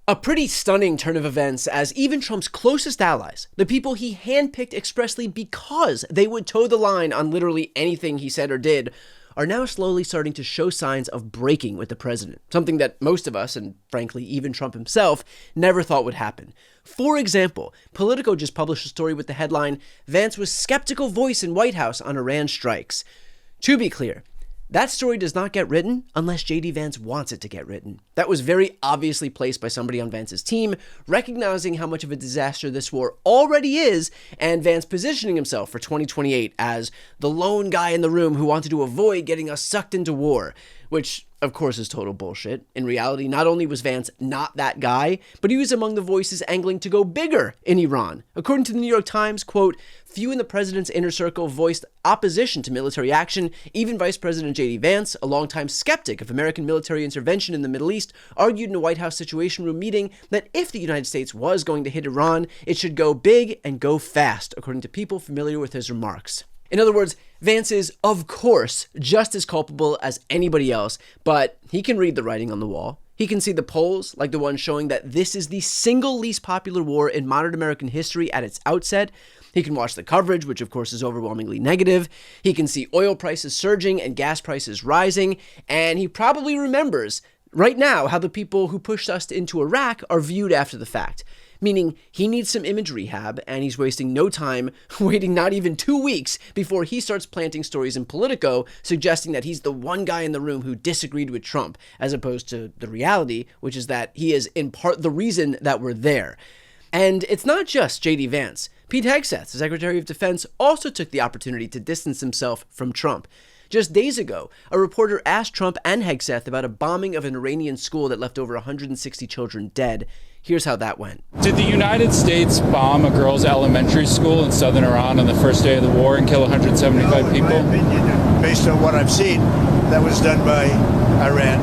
A pretty stunning turn of events as even Trump's closest allies, the people he handpicked expressly because they would toe the line on literally anything he said or did, are now slowly starting to show signs of breaking with the president, something that most of us, and frankly even Trump himself, never thought would happen. For example, Politico just published a story with the headline, "Vance was skeptical voice in White House on Iran strikes." To be clear, that story does not get written unless JD Vance wants it to get written. That was very obviously placed by somebody on Vance's team, recognizing how much of a disaster this war already is, and Vance positioning himself for 2028 as the lone guy in the room who wanted to avoid getting us sucked into war, which of course is total bullshit. In reality, not only was Vance not that guy, but he was among the voices angling to go bigger in Iran. According to the New York Times, quote, "Few in the president's inner circle voiced opposition to military action. Even Vice President JD Vance, a longtime skeptic of American military intervention in the Middle East, argued in a White House Situation Room meeting that if the United States was going to hit Iran, it should go big and go fast," according to people familiar with his remarks. In other words, Vance is, of course, just as culpable as anybody else, but he can read the writing on the wall. He can see the polls, like the one showing that this is the single least popular war in modern American history at its outset. He can watch the coverage, which of course is overwhelmingly negative. He can see oil prices surging and gas prices rising, and he probably remembers right now how the people who pushed us into Iraq are viewed after the fact. Meaning he needs some image rehab, and he's wasting no time, waiting not even 2 weeks before he starts planting stories in Politico suggesting that he's the one guy in the room who disagreed with Trump, as opposed to the reality, which is that he is in part the reason that we're there. And it's not just JD Vance. Pete Hegseth, the Secretary of Defense, also took the opportunity to distance himself from Trump. Just days ago, a reporter asked Trump and Hegseth about a bombing of an Iranian school that left over 160 children dead. Here's how that went. Did the United States bomb a girls' elementary school in southern Iran on the first day of the war and kill 175 people? In my opinion, based on what I've seen, that was done by Iran.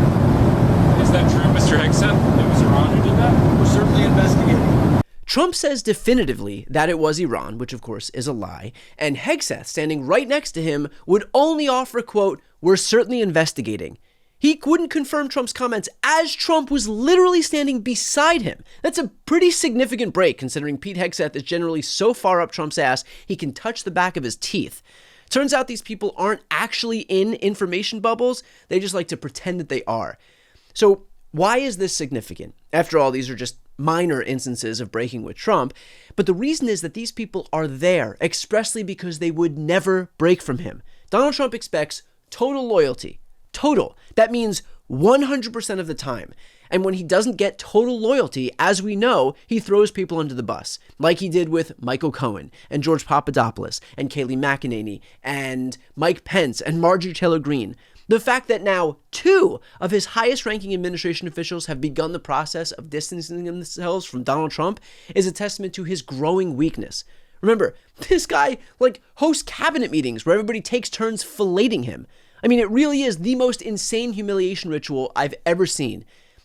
Is that true, Mr. Hegseth? It was Iran who did that? We're certainly investigating. Trump says definitively that it was Iran, which of course is a lie, and Hegseth, standing right next to him, would only offer, quote, "We're certainly investigating." He wouldn't confirm Trump's comments as Trump was literally standing beside him. That's a pretty significant break considering Pete Hegseth is generally so far up Trump's ass he can touch the back of his teeth. Turns out these people aren't actually in information bubbles, they just like to pretend that they are. So why is this significant? After all, these are just minor instances of breaking with Trump, but the reason is that these people are there expressly because they would never break from him. Donald Trump expects total loyalty. Total. That means 100% of the time. And when he doesn't get total loyalty, as we know, he throws people under the bus, like he did with Michael Cohen and George Papadopoulos and Kayleigh McEnany and Mike Pence and Marjorie Taylor Greene. The fact that now 2 of his highest-ranking administration officials have begun the process of distancing themselves from Donald Trump is a testament to his growing weakness. Remember, this guy, hosts cabinet meetings where everybody takes turns filleting him. I mean, it really is the most insane humiliation ritual I've ever seen.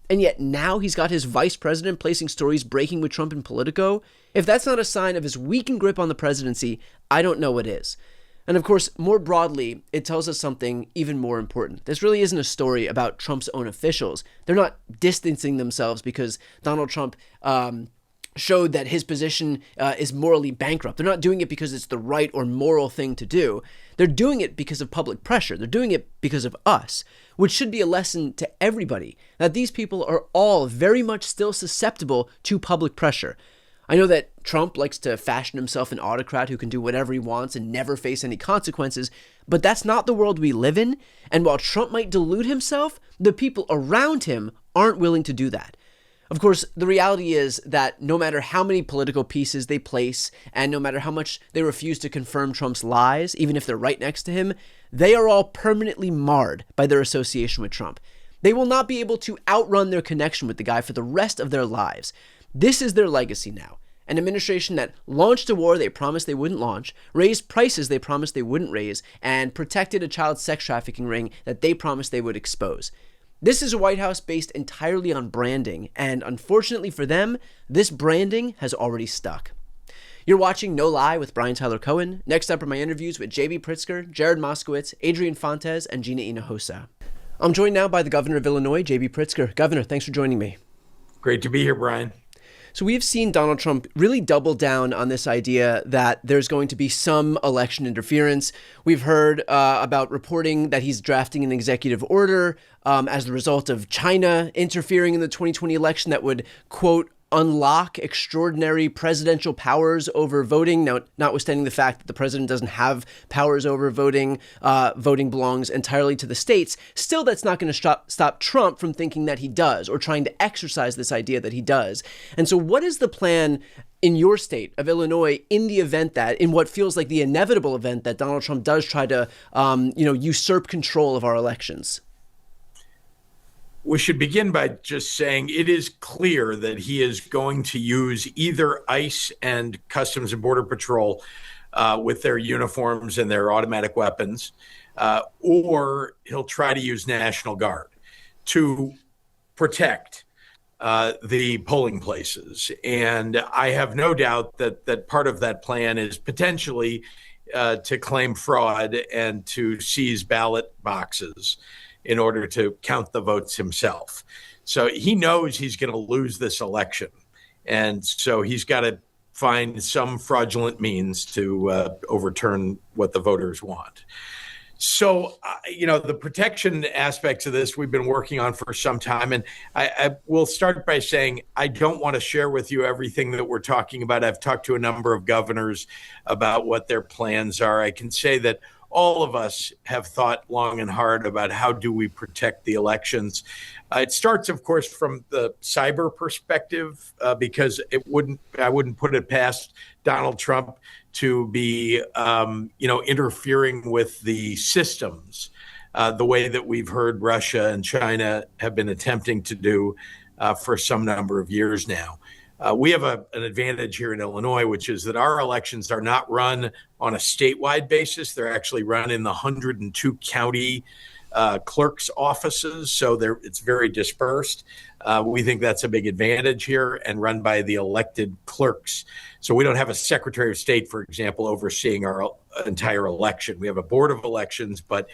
And yet now he's got his vice president placing stories breaking with Trump in Politico. If that's not a sign of his weakened grip on the presidency, I don't know what is. And of course, more broadly, it tells us something even more important. This really isn't a story about Trump's own officials. They're not distancing themselves because Donald Trump showed that his position is morally bankrupt. They're not doing it because it's the right or moral thing to do. They're doing it because of public pressure. They're doing it because of us, which should be a lesson to everybody, that these people are all very much still susceptible to public pressure. I know that Trump likes to fashion himself an autocrat who can do whatever he wants and never face any consequences, but that's not the world we live in. And while Trump might delude himself, the people around him aren't willing to do that. Of course, the reality is that no matter how many political pieces they place, and no matter how much they refuse to confirm Trump's lies, even if they're right next to him, they are all permanently marred by their association with Trump. They will not be able to outrun their connection with the guy for the rest of their lives. This is their legacy now. An administration that launched a war they promised they wouldn't launch, raised prices they promised they wouldn't raise, and protected a child sex trafficking ring that they promised they would expose. This is a White House based entirely on branding, and unfortunately for them, this branding has already stuck. You're watching No Lie with Brian Tyler Cohen. Next up are my interviews with J.B. Pritzker, Jared Moskowitz, Adrian Fontes, and Gina Hinojosa. I'm joined now by the governor of Illinois, J.B. Pritzker. Governor, thanks for joining me. Great to be here, Brian. So we've seen Donald Trump really double down on this idea that there's going to be some election interference. We've heard about reporting that he's drafting an executive order as the result of China interfering in the 2020 election that would, quote, unlock extraordinary presidential powers over voting. Now, notwithstanding the fact that the president doesn't have powers over voting, voting belongs entirely to the states, still that's not going to stop Trump from thinking that he does or trying to exercise this idea that he does. And so what is the plan in your state of Illinois in the event that, in what feels like the inevitable event that Donald Trump does try to, usurp control of our elections? We should begin by just saying it is clear that he is going to use either ICE and Customs and Border Patrol with their uniforms and their automatic weapons, or he'll try to use National Guard to protect the polling places. And I have no doubt that part of that plan is potentially to claim fraud and to seize ballot boxes in order to count the votes himself. So he knows he's going to lose this election. And so he's got to find some fraudulent means to overturn what the voters want. So, the protection aspects of this we've been working on for some time. And I will start by saying I don't want to share with you everything that we're talking about. I've talked to a number of governors about what their plans are. I can say that all of us have thought long and hard about how do we protect the elections. It starts, of course, from the cyber perspective, because I wouldn't put it past Donald Trump to be, interfering with the systems the way that we've heard Russia and China have been attempting to do for some number of years now. We have an advantage here in Illinois, which is that our elections are not run on a statewide basis. They're actually run in the 102 county clerks' offices. So it's very dispersed. We think that's a big advantage here, and run by the elected clerks. So we don't have a Secretary of State, for example, overseeing our entire election. We have a board of elections, but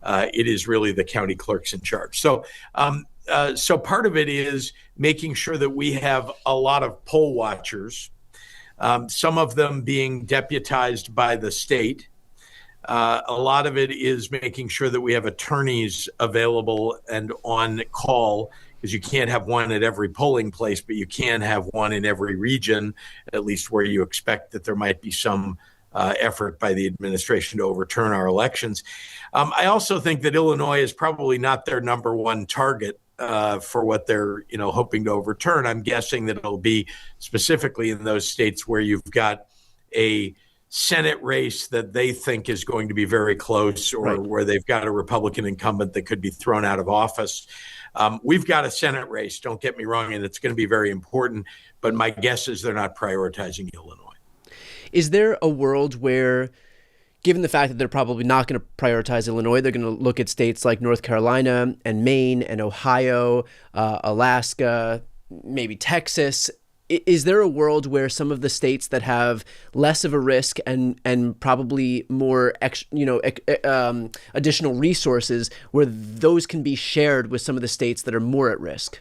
it is really the county clerks in charge. So part of it is making sure that we have a lot of poll watchers, some of them being deputized by the state. A lot of it is making sure that we have attorneys available and on call, because you can't have one at every polling place, but you can have one in every region, at least where you expect that there might be some effort by the administration to overturn our elections. I also think that Illinois is probably not their number one target for what they're hoping to overturn. I'm guessing that it'll be specifically in those states where you've got a Senate race that they think is going to be very close, or right, where they've got a Republican incumbent that could be thrown out of office. We've got a Senate race, don't get me wrong, and it's going to be very important, but my guess is they're not prioritizing Illinois. Is there a world where, given the fact that they're probably not going to prioritize Illinois, they're going to look at states like North Carolina and Maine and Ohio, Alaska, maybe Texas? Is there a world where some of the states that have less of a risk and probably more additional resources, where those can be shared with some of the states that are more at risk?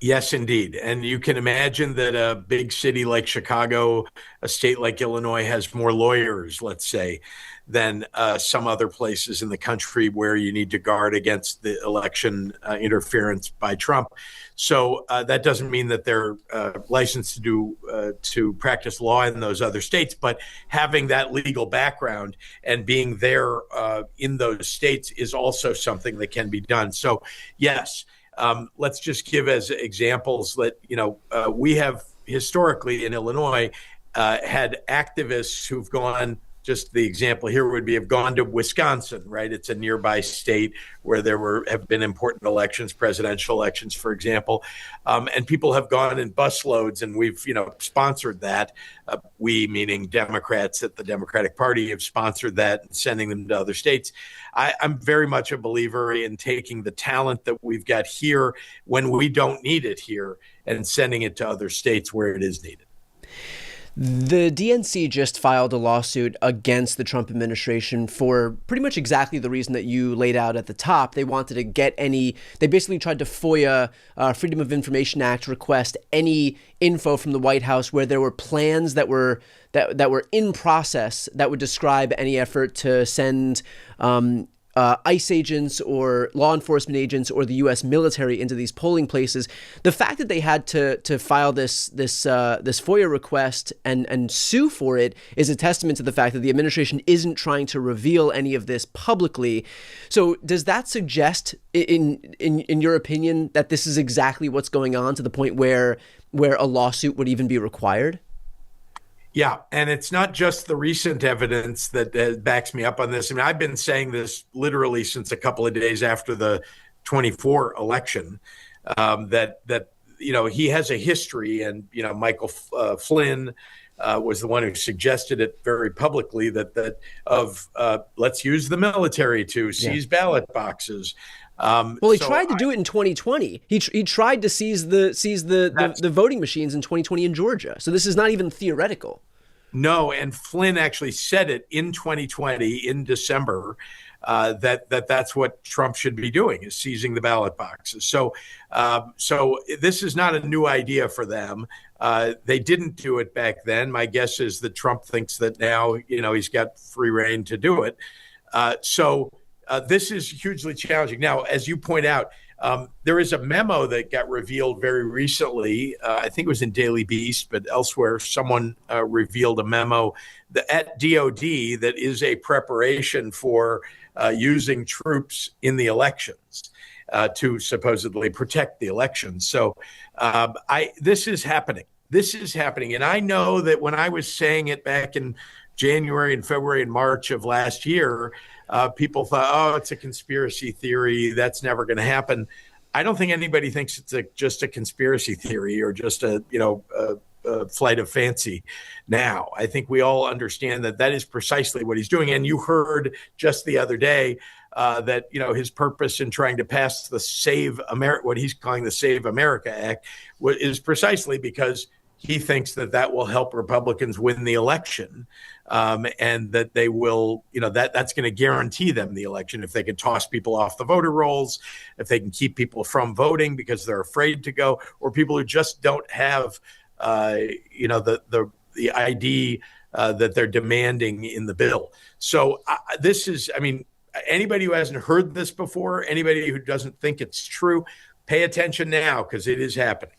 Yes, indeed. And you can imagine that a big city like Chicago, a state like Illinois, has more lawyers, let's say, than some other places in the country where you need to guard against the election interference by Trump. So that doesn't mean that they're licensed to practice law in those other states, but having that legal background and being there in those states is also something that can be done. So yes. Let's just give as examples that, we have historically in Illinois had activists who've gone, just the example here would be, have gone to Wisconsin, right? It's a nearby state where have been important elections, presidential elections, for example. And people have gone in busloads, and we've, sponsored that. We, meaning Democrats at the Democratic Party, have sponsored that and sending them to other states. I'm very much a believer in taking the talent that we've got here when we don't need it here and sending it to other states where it is needed. The DNC just filed a lawsuit against the Trump administration for pretty much exactly the reason that you laid out at the top. They wanted to they basically tried to FOIA, Freedom of Information Act, request any info from the White House where there were plans that were in process that would describe any effort to send ICE agents or law enforcement agents or the U.S. military into these polling places. The fact that they had to file this FOIA request and sue for it is a testament to the fact that the administration isn't trying to reveal any of this publicly. So does that suggest, in your opinion, that this is exactly what's going on, to the point where a lawsuit would even be required? Yeah, and it's not just the recent evidence that backs me up on this. I mean, I've been saying this literally since a couple of days after the 24 election, that he has a history, and Michael Flynn was the one who suggested it very publicly, that let's use the military to seize ballot boxes. He tried to do it in 2020. He tried to seize the voting machines in 2020 in Georgia. So this is not even theoretical. No, and Flynn actually said it in 2020 in December, that's what Trump should be doing, is seizing the ballot boxes. So this is not a new idea for them. They didn't do it back then. My guess is that Trump thinks that now he's got free reign to do it. This is hugely challenging. Now, as you point out, there is a memo that got revealed very recently. I think it was in Daily Beast, but elsewhere, someone revealed a memo at DOD that is a preparation for using troops in the elections to supposedly protect the elections. So this is happening. This is happening. And I know that when I was saying it back in January and February and March of last year, people thought, oh, it's a conspiracy theory. That's never going to happen. I don't think anybody thinks it's just a conspiracy theory or just a flight of fancy now. I think we all understand that is precisely what he's doing. And you heard just the other day that his purpose in trying to pass the Save America, what he's calling the Save America Act, is precisely because he thinks that will help Republicans win the election, and that they will, that's going to guarantee them the election if they can toss people off the voter rolls, if they can keep people from voting because they're afraid to go, or people who just don't have, the ID that they're demanding in the bill. So this is, anybody who hasn't heard this before, anybody who doesn't think it's true, pay attention now, because it is happening.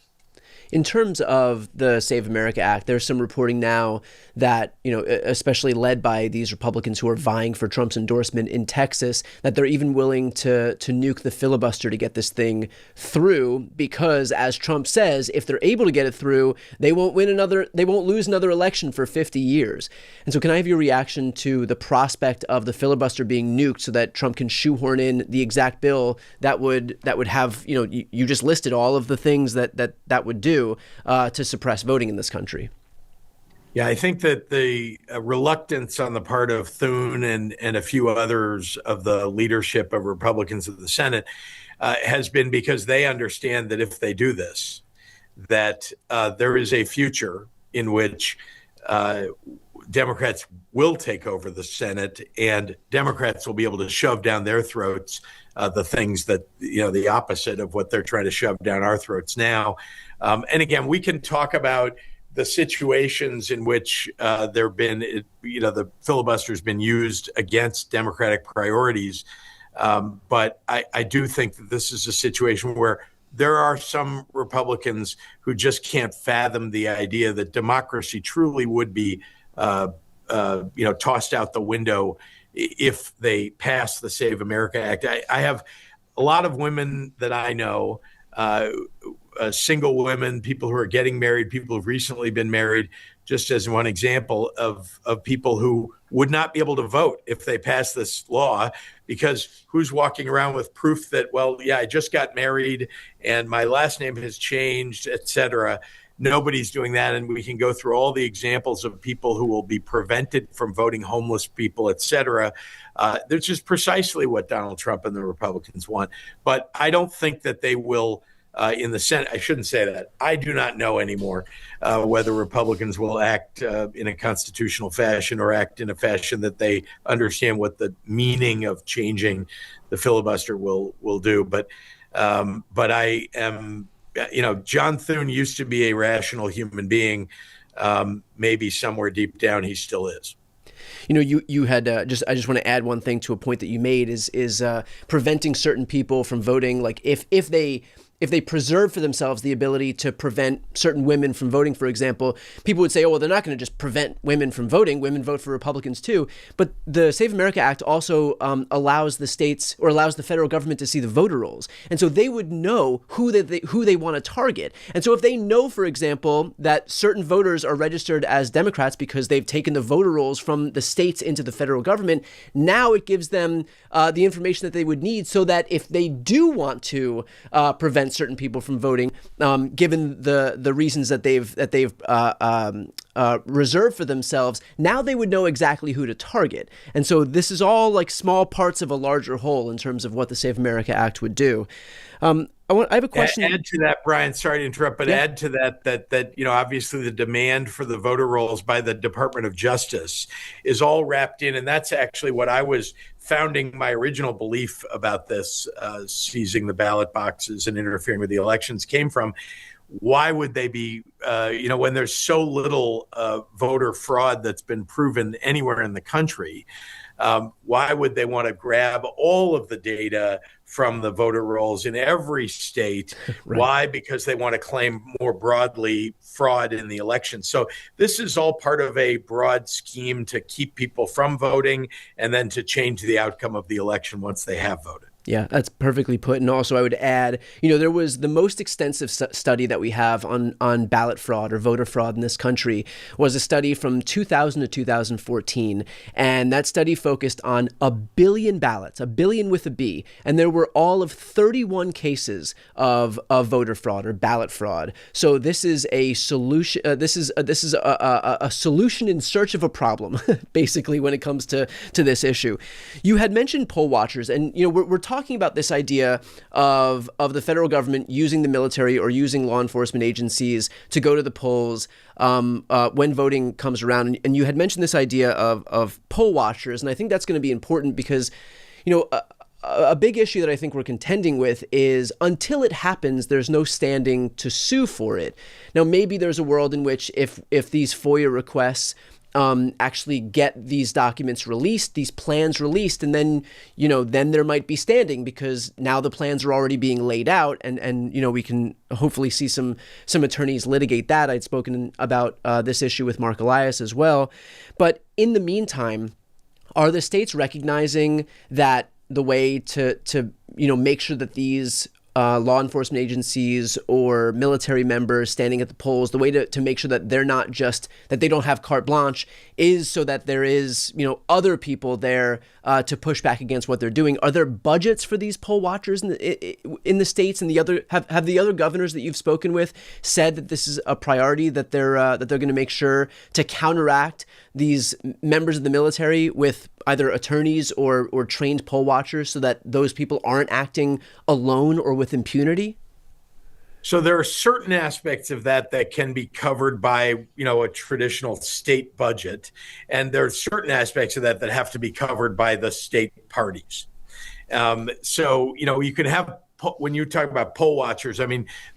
In terms of the Save America Act, there's some reporting now that, especially led by these Republicans who are vying for Trump's endorsement in Texas, that they're even willing to nuke the filibuster to get this thing through, because, as Trump says, if they're able to get it through, they won't lose another election for 50 years. And so can I have your reaction to the prospect of the filibuster being nuked so that Trump can shoehorn in the exact bill that would have, you just listed all of the things that would do to suppress voting in this country? Yeah, I think that the reluctance on the part of Thune and a few others of the leadership of Republicans in the Senate has been because they understand that if they do this, that there is a future in which Democrats will take over the Senate, and Democrats will be able to shove down their throats the things that, the opposite of what they're trying to shove down our throats now. And again, we can talk about the situations in which there have been, the filibuster has been used against Democratic priorities. But I do think that this is a situation where there are some Republicans who just can't fathom the idea that democracy truly would be, tossed out the window if they pass the Save America Act. I have a lot of women that I know, single women, people who are getting married, people who've recently been married, just as one example of people who would not be able to vote if they pass this law, because who's walking around with proof that, well, yeah, I just got married and my last name has changed, et cetera. Nobody's doing that. And we can go through all the examples of people who will be prevented from voting, homeless people, et cetera. That's just precisely what Donald Trump and the Republicans want. But I don't think that they will in the Senate. I shouldn't say that. I do not know anymore whether Republicans will act in a constitutional fashion or act in a fashion that they understand what the meaning of changing the filibuster will do. But I am, John Thune used to be a rational human being. Maybe somewhere deep down he still is. You had I just want to add one thing to a point that you made is preventing certain people from voting. Like if they preserve for themselves the ability to prevent certain women from voting, for example, people would say, oh, well, they're not going to just prevent women from voting. Women vote for Republicans too. But the Save America Act also allows the states or allows the federal government to see the voter rolls. And so they would know who they want to target. And so if they know, for example, that certain voters are registered as Democrats because they've taken the voter rolls from the states into the federal government, now it gives them the information that they would need so that if they do want to prevent certain people from voting, given the reasons that they've reserved for themselves, now they would know exactly who to target. And so this is all like small parts of a larger whole in terms of what the Save America Act would do. I have a question. Add to that, Brian, sorry to interrupt, but add to that obviously the demand for the voter rolls by the Department of Justice is all wrapped in, and that's actually what I was founding my original belief about this, seizing the ballot boxes and interfering with the elections came from. Why would they be, when there's so little voter fraud that's been proven anywhere in the country, why would they want to grab all of the data from the voter rolls in every state? Right. Why? Because they want to claim more broadly fraud in the election. So this is all part of a broad scheme to keep people from voting and then to change the outcome of the election once they have voted. Yeah, that's perfectly put. And also I would add, there was the most extensive study that we have on ballot fraud or voter fraud in this country was a study from 2000 to 2014. And that study focused on 1 billion ballots, 1 billion with a B. And there were all of 31 cases of voter fraud or ballot fraud. So this is a solution. This is a solution in search of a problem, basically, when it comes to this issue. You had mentioned poll watchers, and we're talking about this idea of the federal government using the military or using law enforcement agencies to go to the polls when voting comes around. And you had mentioned this idea of poll watchers, and I think that's going to be important because, a big issue that I think we're contending with is until it happens, there's no standing to sue for it. Now, maybe there's a world in which if these FOIA requests actually get these documents released, these plans released, and then there might be standing because now the plans are already being laid out, and we can hopefully see some attorneys litigate that. I'd spoken about this issue with Mark Elias as well. But in the meantime, are the states recognizing that the way to make sure that these law enforcement agencies or military members standing at the polls, the way to make sure that they're not just, that they don't have carte blanche is so that there is, other people there to push back against what they're doing? Are there budgets for these poll watchers in the states, and have the other governors that you've spoken with said that this is a priority, that they're going to make sure to counteract these members of the military with either attorneys or trained poll watchers so that those people aren't acting alone or with impunity? So there are certain aspects of that can be covered by, a traditional state budget. And there are certain aspects of that have to be covered by the state parties. So you can have, when you talk about poll watchers,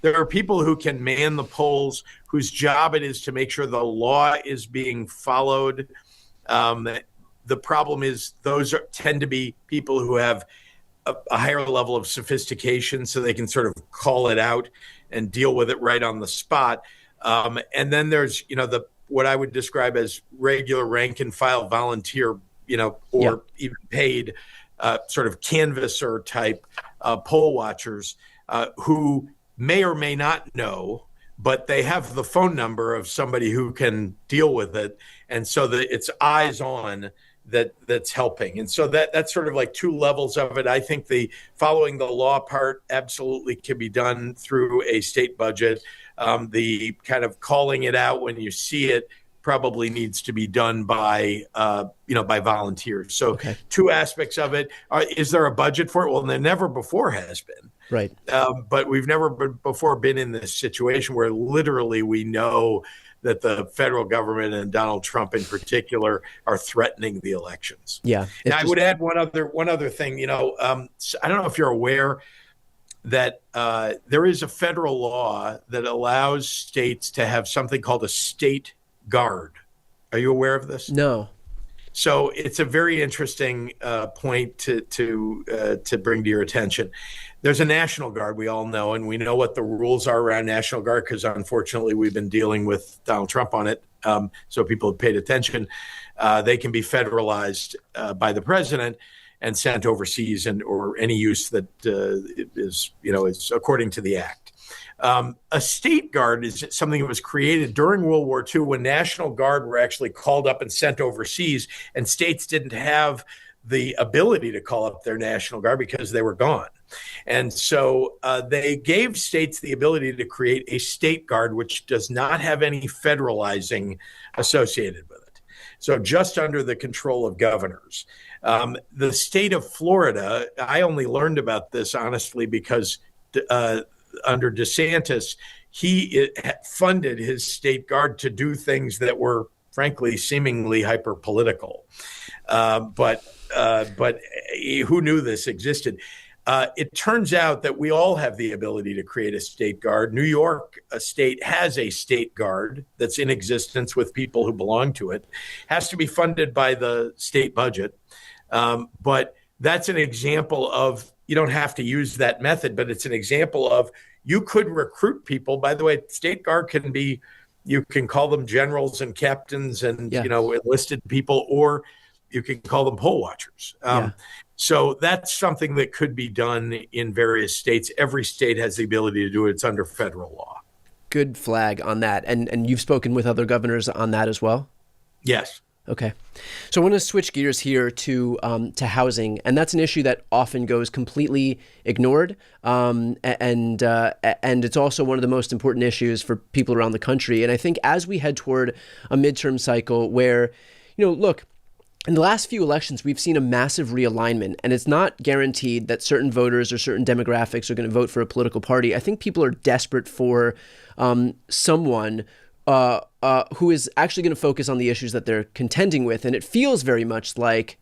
there are people who can man the polls, whose job it is to make sure the law is being followed. The problem is those tend to be people who have a higher level of sophistication, so they can sort of call it out and deal with it right on the spot. And then there's, what I would describe as regular rank and file volunteer, or even paid sort of canvasser type poll watchers who may or may not know, but they have the phone number of somebody who can deal with it. And so that it's eyes on that's helping. And so that's sort of like two levels of it. I think the following the law part absolutely can be done through a state budget. The kind of calling it out when you see it probably needs to be done by volunteers. So Two aspects of it. Is there a budget for it? Well, there never before has been. Right. But we've never before been in this situation where literally we know that the federal government and Donald Trump in particular are threatening the elections. Yeah. Now, I would add one other thing. I don't know if you're aware that there is a federal law that allows states to have something called a state guard. Are you aware of this? No. So it's a very interesting point to bring to your attention. There's a National Guard, we all know, and we know what the rules are around National Guard because unfortunately we've been dealing with Donald Trump on it. So people have paid attention. They can be federalized by the president and sent overseas or any use that is according to the act. A state guard is something that was created during World War II when National Guard were actually called up and sent overseas, and states didn't have the ability to call up their National Guard because they were gone. And so they gave states the ability to create a state guard, which does not have any federalizing associated with it. So just under the control of governors. The state of Florida, I only learned about this honestly because under DeSantis, he funded his state guard to do things that were frankly seemingly hyper political. But who knew this existed? It turns out that we all have the ability to create a state guard. New York state has a state guard that's in existence with people who belong to it. Has to be funded by the state budget. But that's an example of, you don't have to use that method, but it's an example of you could recruit people. By the way, state guard can be, you can call them generals and captains and, enlisted people, or you can call them poll watchers. So that's something that could be done in various states. Every state has the ability to do it. It's under federal law. Good flag on that. And you've spoken with other governors on that as well? Yes. Okay. So I want to switch gears here to housing, and that's an issue that often goes completely ignored, and it's also one of the most important issues for people around the country. And I think as we head toward a midterm cycle where, look, in the last few elections, we've seen a massive realignment, and it's not guaranteed that certain voters or certain demographics are going to vote for a political party. I think people are desperate for someone who is actually going to focus on the issues that they're contending with. And it feels very much like,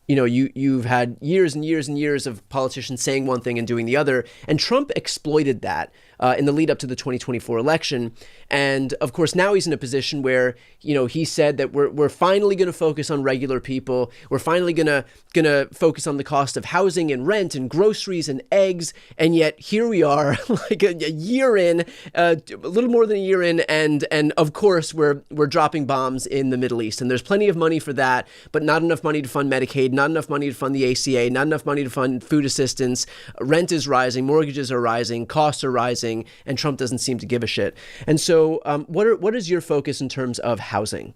you've had years and years and years of politicians saying one thing and doing the other. And Trump exploited that in the lead up to the 2024 election. And of course, now he's in a position where, he said that we're finally going to focus on regular people. We're finally going to focus on the cost of housing and rent and groceries and eggs. And yet here we are like a year in, a little more than a year in. And of course, we're dropping bombs in the Middle East. And there's plenty of money for that, but not enough money to fund Medicaid, not enough money to fund the ACA, not enough money to fund food assistance. Rent is rising, mortgages are rising, costs are rising, and Trump doesn't seem to give a shit. And so what is your focus in terms of housing?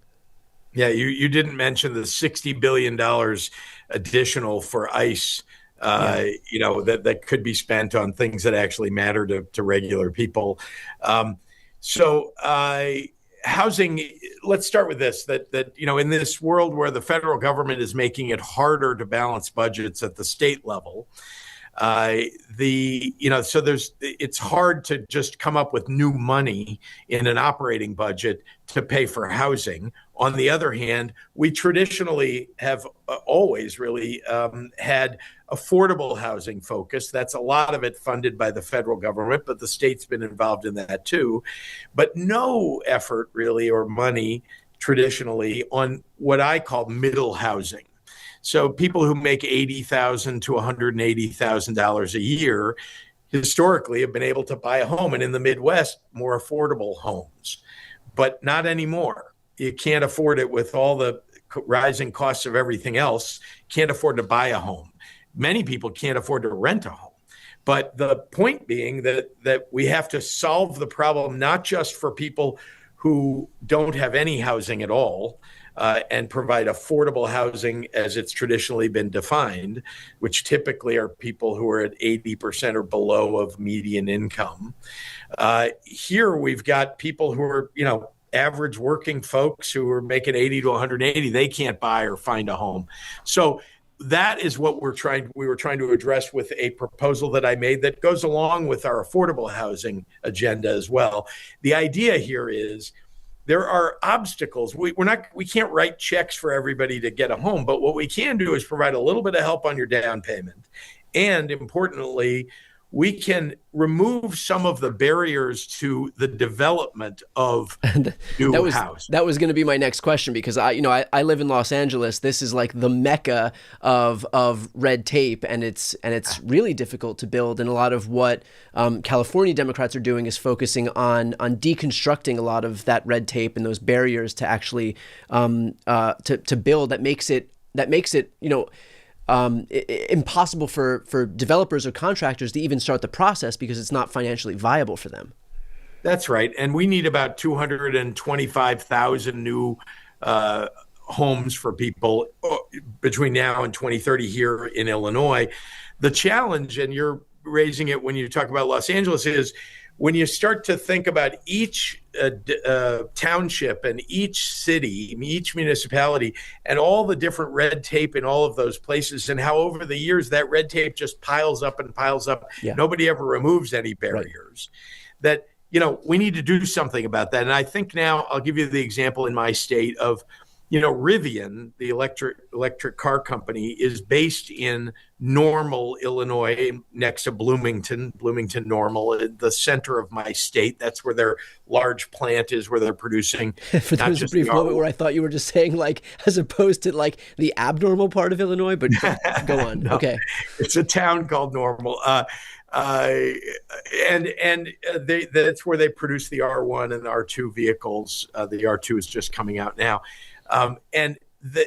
Yeah, you didn't mention the $60 billion additional for ICE, that could be spent on things that actually matter to regular people. Housing, let's start with this, that in this world where the federal government is making it harder to balance budgets at the state level, it's hard to just come up with new money in an operating budget to pay for housing. On the other hand, we traditionally have always really had affordable housing focus. That's a lot of it funded by the federal government, but the state's been involved in that too. But no effort really or money traditionally on what I call middle housing. So people who make $80,000 to $180,000 a year historically have been able to buy a home, and in the Midwest, more affordable homes, but not anymore. You can't afford it with all the rising costs of everything else. Can't afford to buy a home. Many people can't afford to rent a home. But the point being that we have to solve the problem, not just for people who don't have any housing at all, and provide affordable housing as it's traditionally been defined, which typically are people who are at 80% or below of median income. Here we've got people who are, average working folks who are making 80 to 180. They can't buy or find a home. So that is what we were trying to address with a proposal that I made that goes along with our affordable housing agenda as well. The idea here is there are obstacles. We can't write checks for everybody to get a home, but what we can do is provide a little bit of help on your down payment. And importantly, we can remove some of the barriers to the development of new house. That was going to be my next question, because I live in Los Angeles. This is like the mecca of red tape, and it's really difficult to build. And a lot of what California Democrats are doing is focusing on deconstructing a lot of that red tape and those barriers to actually to build. That makes it impossible for developers or contractors to even start the process because it's not financially viable for them. That's right. And we need about 225,000 new homes for people between now and 2030 here in Illinois. The challenge, and you're raising it when you talk about Los Angeles, is when you start to think about each township and each city, each municipality, and all the different red tape in all of those places, and how over the years that red tape just piles up and piles up. Yeah. Nobody ever removes any barriers. Right. That, we need to do something about that. And I think now I'll give you the example in my state of, Rivian, the electric car company, is based in Normal, Illinois, next to Bloomington, Normal, the center of my state. That's where their large plant is, where they're producing. For there was a brief moment where I thought you were just saying, like, as opposed to like the abnormal part of Illinois, but go on. No, okay. It's a town called Normal. That's where they produce the R1 and R2 vehicles. The R2 is just coming out now.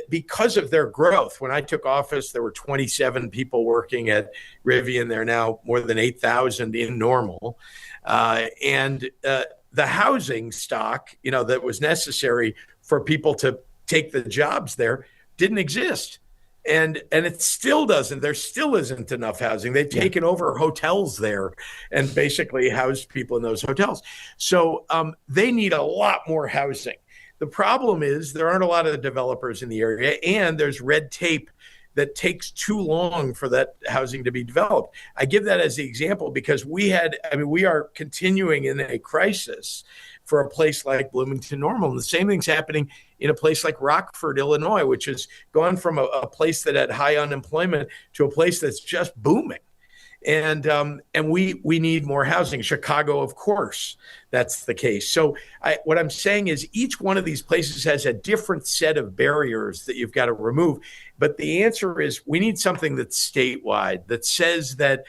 Because of their growth, when I took office, there were 27 people working at Rivian. There are now more than 8,000 in Normal. The housing stock, that was necessary for people to take the jobs there didn't exist. And it still doesn't. There still isn't enough housing. They've taken over hotels there and basically housed people in those hotels. So they need a lot more housing. The problem is there aren't a lot of developers in the area, and there's red tape that takes too long for that housing to be developed. I give that as the example because we are continuing in a crisis for a place like Bloomington Normal. And the same thing's happening in a place like Rockford, Illinois, which has gone from a place that had high unemployment to a place that's just booming. And we need more housing. Chicago, of course, that's the case. So what I'm saying is each one of these places has a different set of barriers that you've got to remove. But the answer is we need something that's statewide, that says that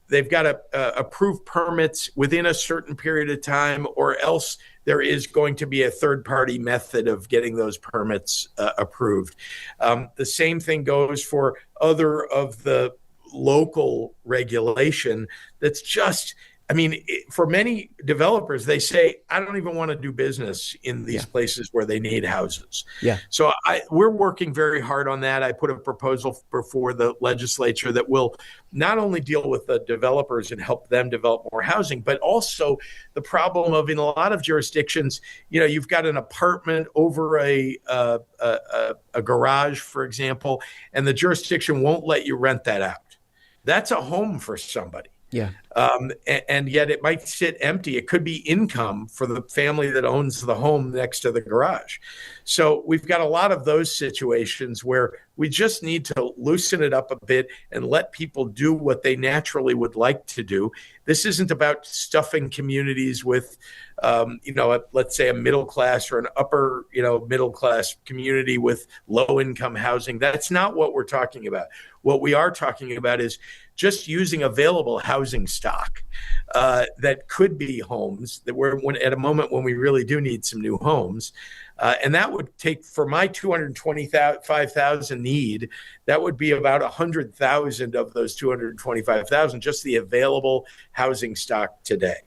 they've got to approve permits within a certain period of time, or else there is going to be a third-party method of getting those permits approved. The same thing goes for other of the local regulation that's just, for many developers, they say, I don't even want to do business in these places where they need houses. Yeah. So we're working very hard on that. I put a proposal before the legislature that will not only deal with the developers and help them develop more housing, but also the problem of, in a lot of jurisdictions, you've got an apartment over a garage, for example, and the jurisdiction won't let you rent that out. That's a home for somebody. Yeah. And yet it might sit empty. It could be income for the family that owns the home next to the garage. So we've got a lot of those situations where we just need to loosen it up a bit and let people do what they naturally would like to do. This isn't about stuffing communities with, let's say a middle class or an upper, middle class community with low income housing. That's not what we're talking about. What we are talking about is just using available housing stock that could be homes that we're at a moment when we really do need some new homes. And that would take, for my 225,000 need, that would be about 100,000 of those 225,000, just the available housing stock today.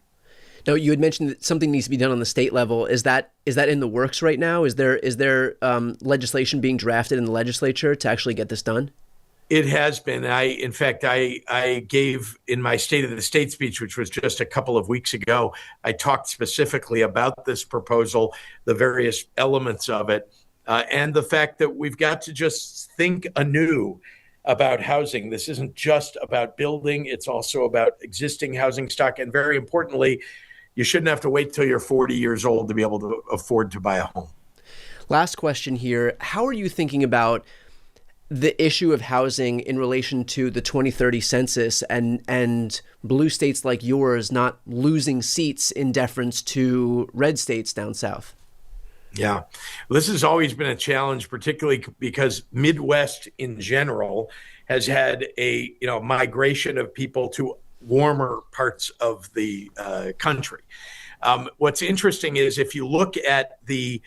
Now, you had mentioned that something needs to be done on the state level. Is that in the works right now? Is there legislation being drafted in the legislature to actually get this done? It has been. In fact, I gave in my State of the State speech, which was just a couple of weeks ago, I talked specifically about this proposal, the various elements of it, and the fact that we've got to just think anew. about housing. This isn't just about building. It's also about existing housing stock. And very importantly, you shouldn't have to wait till you're 40 years old to be able to afford to buy a home. Last question here. How are you thinking about the issue of housing in relation to the 2030 census and blue states like yours not losing seats in deference to red states down south? Yeah, this has always been a challenge, particularly because Midwest in general has had a migration of people to warmer parts of the country. What's interesting is if you look at the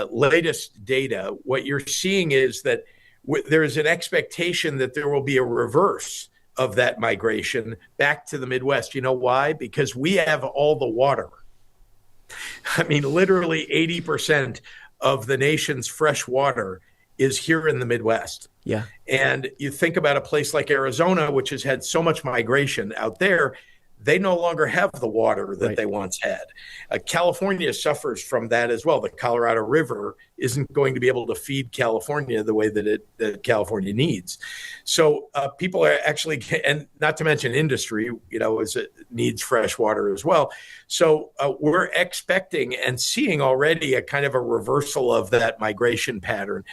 latest data, what you're seeing is that there is an expectation that there will be a reverse of that migration back to the Midwest. You know why? Because we have all the water. I mean, literally 80% of the nation's fresh water is here in the Midwest. Yeah. And you think about a place like Arizona, which has had so much migration out there, they no longer have the water that they once had. California suffers from that as well. The Colorado River isn't going to be able to feed California the way that California needs. So people are actually, and not to mention industry, needs fresh water as well. So we're expecting and seeing already a kind of a reversal of that migration pattern.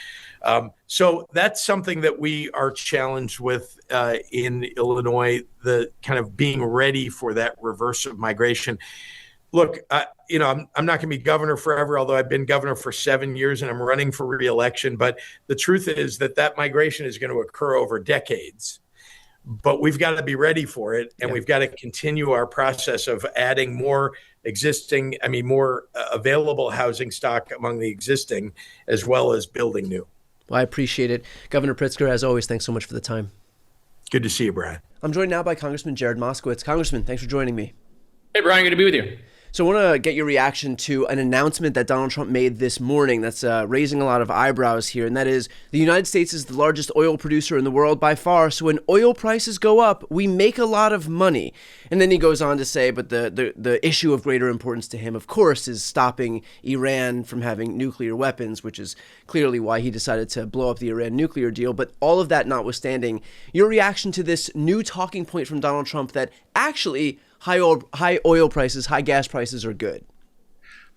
So that's something that we are challenged with in Illinois, the kind of being ready for that reverse of migration. Look, I'm not going to be governor forever, although I've been governor for 7 years and I'm running for re-election. But the truth is that migration is going to occur over decades. But we've got to be ready for it. And we've got to continue our process of adding more available housing stock among the existing, as well as building new. Well, I appreciate it. Governor Pritzker, as always, thanks so much for the time. Good to see you, Brian. I'm joined now by Congressman Jared Moskowitz. Congressman, thanks for joining me. Hey, Brian, good to be with you. So I want to get your reaction to an announcement that Donald Trump made this morning that's raising a lot of eyebrows here, and that is the United States is the largest oil producer in the world by far, so when oil prices go up, we make a lot of money. And then he goes on to say, but the issue of greater importance to him, of course, is stopping Iran from having nuclear weapons, which is clearly why he decided to blow up the Iran nuclear deal. But all of that notwithstanding, your reaction to this new talking point from Donald Trump that actually high oil prices, high gas prices are good?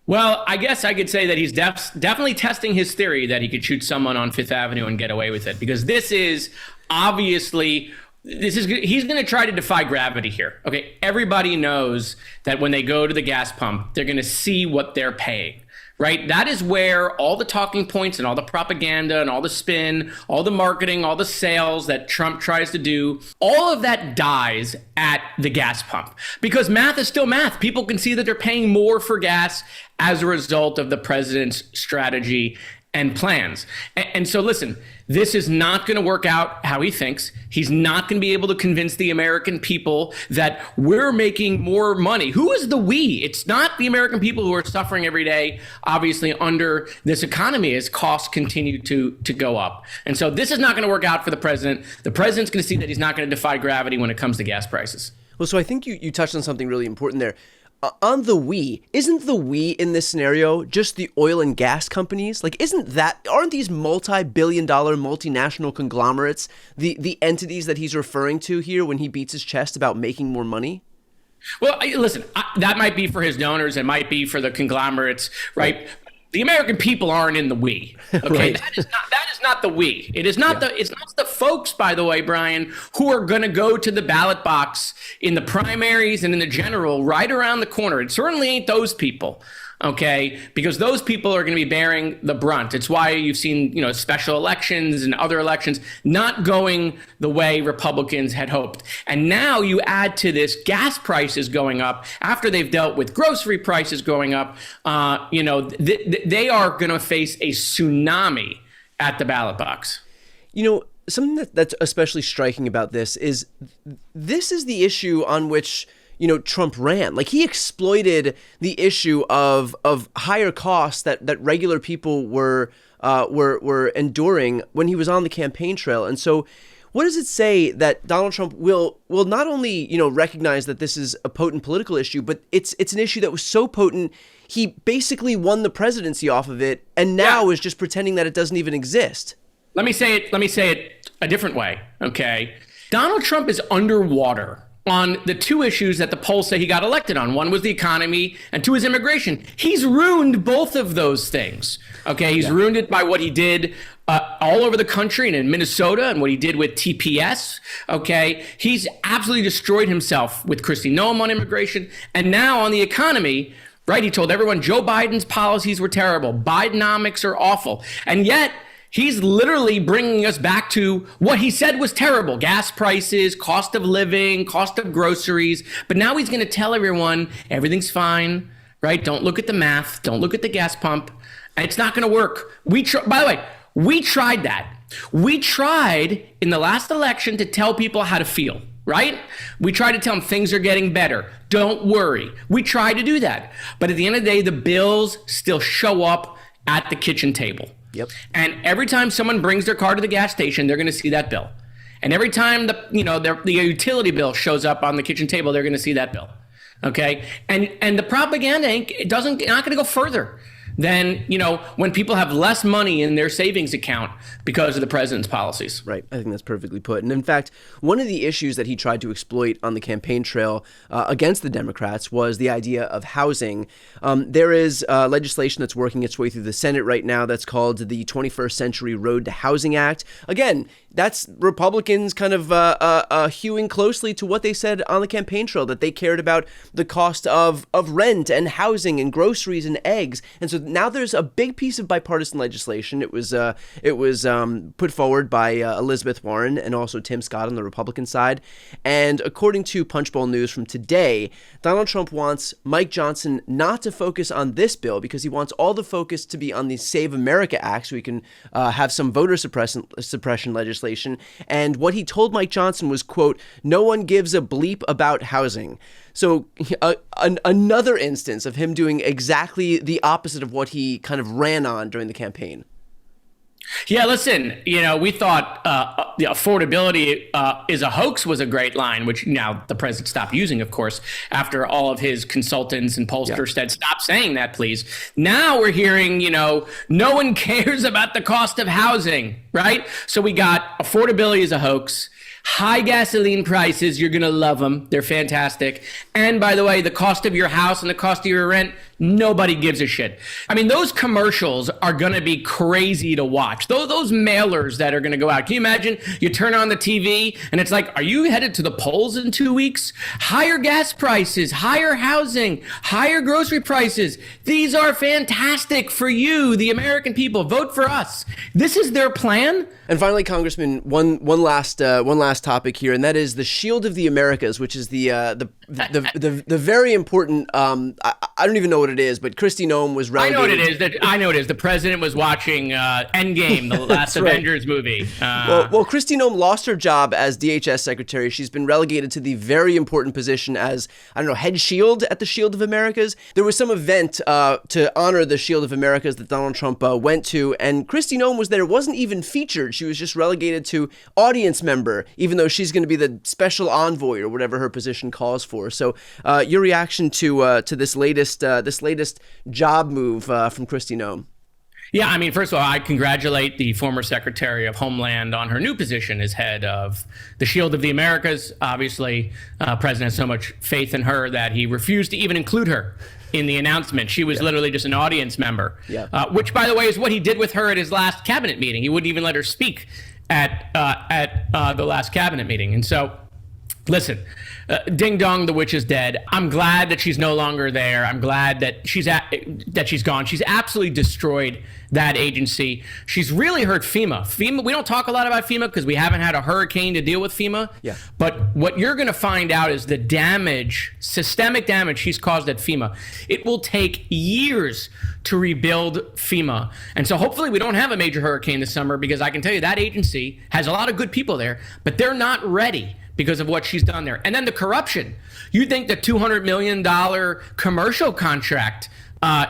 Well, I guess I could say that he's definitely testing his theory that he could shoot someone on Fifth Avenue and get away with it, because this is obviously he's going to try to defy gravity here. Okay, everybody knows that when they go to the gas pump, they're going to see what they're paying. Right? That is where all the talking points and all the propaganda and all the spin, all the marketing, all the sales that Trump tries to do, all of that dies at the gas pump, because math is still math. People can see that they're paying more for gas as a result of the president's strategy and plans. And so listen, this is not going to work out how he thinks. He's not going to be able to convince the American people that we're making more money. Who is the we? It's not the American people who are suffering every day, obviously, under this economy as costs continue to go up. And so this is not going to work out for the president. The president's going to see that he's not going to defy gravity when it comes to gas prices. Well, so I think you touched on something really important there. On the we, isn't the we in this scenario just the oil and gas companies? Like, aren't these multi-billion-dollar multinational conglomerates the entities that he's referring to here when he beats his chest about making more money? Well, listen, that might be for his donors. It might be for the conglomerates, right? The American people aren't in the we. Okay, Right. That is not the we. It is not it's not the folks, by the way, Brian, who are going to go to the ballot box in the primaries and in the general right around the corner. It certainly ain't those people. Okay, because those people are going to be bearing the brunt. It's why you've seen, special elections and other elections not going the way Republicans had hoped. And now you add to this gas prices going up after they've dealt with grocery prices going up. They are going to face a tsunami at the ballot box. Something that's especially striking about this is the issue on which Trump ran. Like, he exploited the issue of higher costs that regular people were enduring when he was on the campaign trail. And so what does it say that Donald Trump will not only, recognize that this is a potent political issue, but it's an issue that was so potent, he basically won the presidency off of it and now is just pretending that it doesn't even exist? Let me say it a different way, okay? Donald Trump is underwater on the two issues that the polls say he got elected on. One was the economy, and two is immigration. He's ruined both of those things, okay? He's ruined it by what he did all over the country and in Minnesota and what he did with TPS, okay? He's absolutely destroyed himself with Kristi Noem on immigration. And now on the economy, right, he told everyone Joe Biden's policies were terrible. Bidenomics are awful. And yet, he's literally bringing us back to what he said was terrible. Gas prices, cost of living, cost of groceries. But now he's going to tell everyone everything's fine, right? Don't look at the math. Don't look at the gas pump. And it's not going to work. By the way, we tried that. We tried in the last election to tell people how to feel, right? We tried to tell them things are getting better. Don't worry. We tried to do that. But at the end of the day, the bills still show up at the kitchen table. Yep. And every time someone brings their car to the gas station, they're going to see that bill. And every time the utility bill shows up on the kitchen table, they're going to see that bill. Okay? And the propaganda not going to go further than, when people have less money in their savings account because of the president's policies. Right. I think that's perfectly put. And in fact, one of the issues that he tried to exploit on the campaign trail against the Democrats was the idea of housing. There is legislation that's working its way through the Senate right now that's called the 21st Century Road to Housing Act. Again, that's Republicans kind of hewing closely to what they said on the campaign trail, that they cared about the cost of rent and housing and groceries and eggs. And so now there's a big piece of bipartisan legislation. It was put forward by Elizabeth Warren and also Tim Scott on the Republican side. And according to Punchbowl News from today, Donald Trump wants Mike Johnson not to focus on this bill because he wants all the focus to be on the Save America Act so he can have some voter suppression legislation. And what he told Mike Johnson was, quote, "No one gives a bleep about housing." So another instance of him doing exactly the opposite of what he kind of ran on during the campaign. Yeah, listen, we thought the affordability is a hoax was a great line, which now the president stopped using, of course, after all of his consultants and pollsters said, stop saying that, please. Now we're hearing, no one cares about the cost of housing, right? So we got affordability is a hoax. High gasoline prices, you're going to love them. They're fantastic. And by the way, the cost of your house and the cost of your rent, nobody gives a shit. I mean, those commercials are going to be crazy to watch. Those mailers that are going to go out. Can you imagine? You turn on the TV and it's like, are you headed to the polls in 2 weeks? Higher gas prices, higher housing, higher grocery prices. These are fantastic for you, the American people. Vote for us. This is their plan. And finally, Congressman, one last topic here, and that is the Shield of the Americas, which is the very important. I don't even know what it is, but Kristi Noem was relegated. I know what it is. The president was watching Endgame, the last Avengers movie. Well, Kristi Noem lost her job as DHS secretary. She's been relegated to the very important position as, head shield at the Shield of Americas. There was some event to honor the Shield of Americas that Donald Trump went to, and Kristi Noem was there. Wasn't even featured. She was just relegated to audience member, even though she's going to be the special envoy or whatever her position calls for. So your reaction to this latest job move from Kristi Noem? Yeah, I mean, first of all, I congratulate the former Secretary of Homeland on her new position as head of the Shield of the Americas. Obviously, President has so much faith in her that he refused to even include her in the announcement. She was literally just an audience member, which, by the way, is what he did with her at his last cabinet meeting. He wouldn't even let her speak at the last cabinet meeting. And so, listen, ding dong, the witch is dead. I'm glad that she's no longer there. I'm glad that she's gone. She's absolutely destroyed that agency. She's really hurt FEMA. We don't talk a lot about FEMA because we haven't had a hurricane to deal with FEMA. Yeah. But what you're going to find out is the damage, systemic damage she's caused at FEMA. It will take years to rebuild FEMA. And so hopefully we don't have a major hurricane this summer, because I can tell you that agency has a lot of good people there, but they're not ready because of what she's done there. And then the corruption. You think the $200 million commercial contract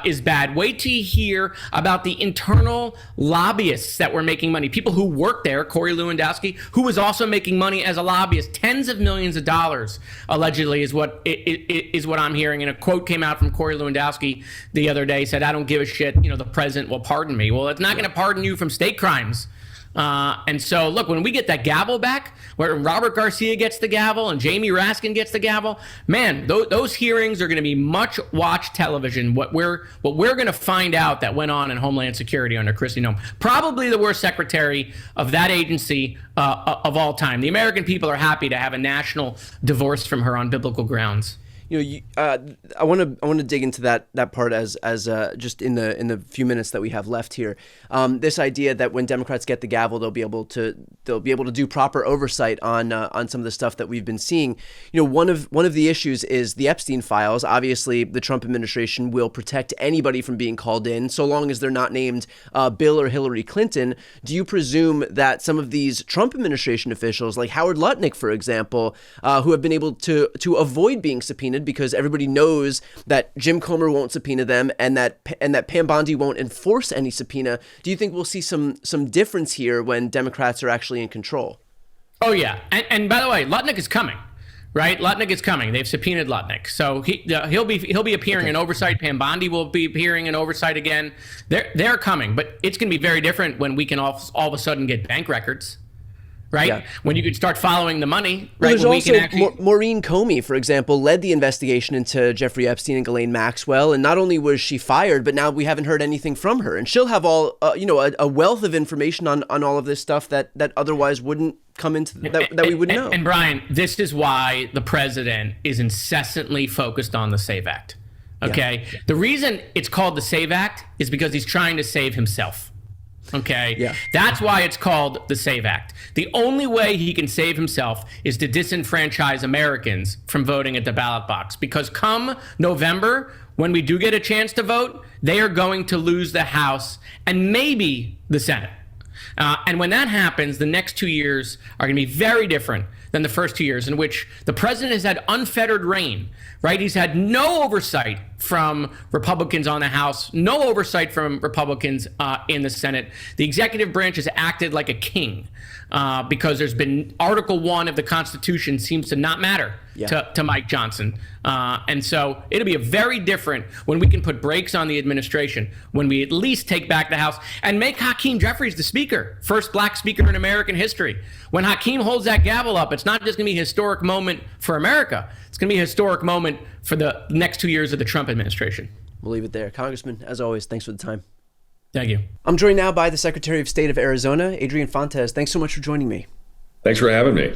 is bad. Wait till you hear about the internal lobbyists that were making money. People who worked there, Corey Lewandowski, who was also making money as a lobbyist. Tens of millions of dollars, allegedly, is what I'm hearing. And a quote came out from Corey Lewandowski the other day, said, "I don't give a shit, the president will pardon me." Well, it's not going to pardon you from state crimes. And so, look, when we get that gavel back, where Robert Garcia gets the gavel and Jamie Raskin gets the gavel, man, those hearings are going to be much watched television. What we're going to find out that went on in Homeland Security under Kristi Noem, probably the worst secretary of that agency of all time. The American people are happy to have a national divorce from her on biblical grounds. I want to dig into that part as just in the few minutes that we have left here. This idea that when Democrats get the gavel, they'll be able to do proper oversight on some of the stuff that we've been seeing. One of the issues is the Epstein files. Obviously, the Trump administration will protect anybody from being called in, so long as they're not named Bill or Hillary Clinton. Do you presume that some of these Trump administration officials, like Howard Lutnick, for example, who have been able to avoid being subpoenaed because everybody knows that Jim Comer won't subpoena them and that Pam Bondi won't enforce any subpoena, do you think we'll see some difference here when Democrats are actually in control? Oh, yeah. And by the way, Lutnick is coming, right? Lutnick is coming. They've subpoenaed Lutnick. So he'll be appearing in oversight. Pam Bondi will be appearing in oversight again. They're coming, but it's going to be very different when we can all of a sudden get bank records. Right? Yeah. When you could start following the money. Well, right? There's also Maureen Comey, for example, led the investigation into Jeffrey Epstein and Ghislaine Maxwell. And not only was she fired, but now we haven't heard anything from her. And she'll have a wealth of information on all of this stuff that otherwise wouldn't come into that we wouldn't know. And Brian, this is why the president is incessantly focused on the SAVE Act. Okay? Yeah. The reason it's called the SAVE Act is because he's trying to save himself. Okay. Yeah. That's why it's called the SAVE Act. The only way he can save himself is to disenfranchise Americans from voting at the ballot box. Because come November, when we do get a chance to vote, they are going to lose the House and maybe the Senate. And when that happens, the next 2 years are going to be very different than the first 2 years in which the president has had unfettered reign, right? He's had no oversight from Republicans on the House, no oversight from Republicans in the Senate. The executive branch has acted like a king because there's been Article 1 of the Constitution seems to not matter to Mike Johnson. And so it'll be a very different when we can put brakes on the administration, when we at least take back the House and make Hakeem Jeffries the speaker, first black speaker in American history. When Hakeem holds that gavel up, it's not just going to be a historic moment for America. It's going to be a historic moment for the next 2 years of the Trump administration. We'll leave it there. Congressman, as always, thanks for the time. Thank you. I'm joined now by the Secretary of State of Arizona, Adrian Fontes. Thanks so much for joining me. Thanks for having me.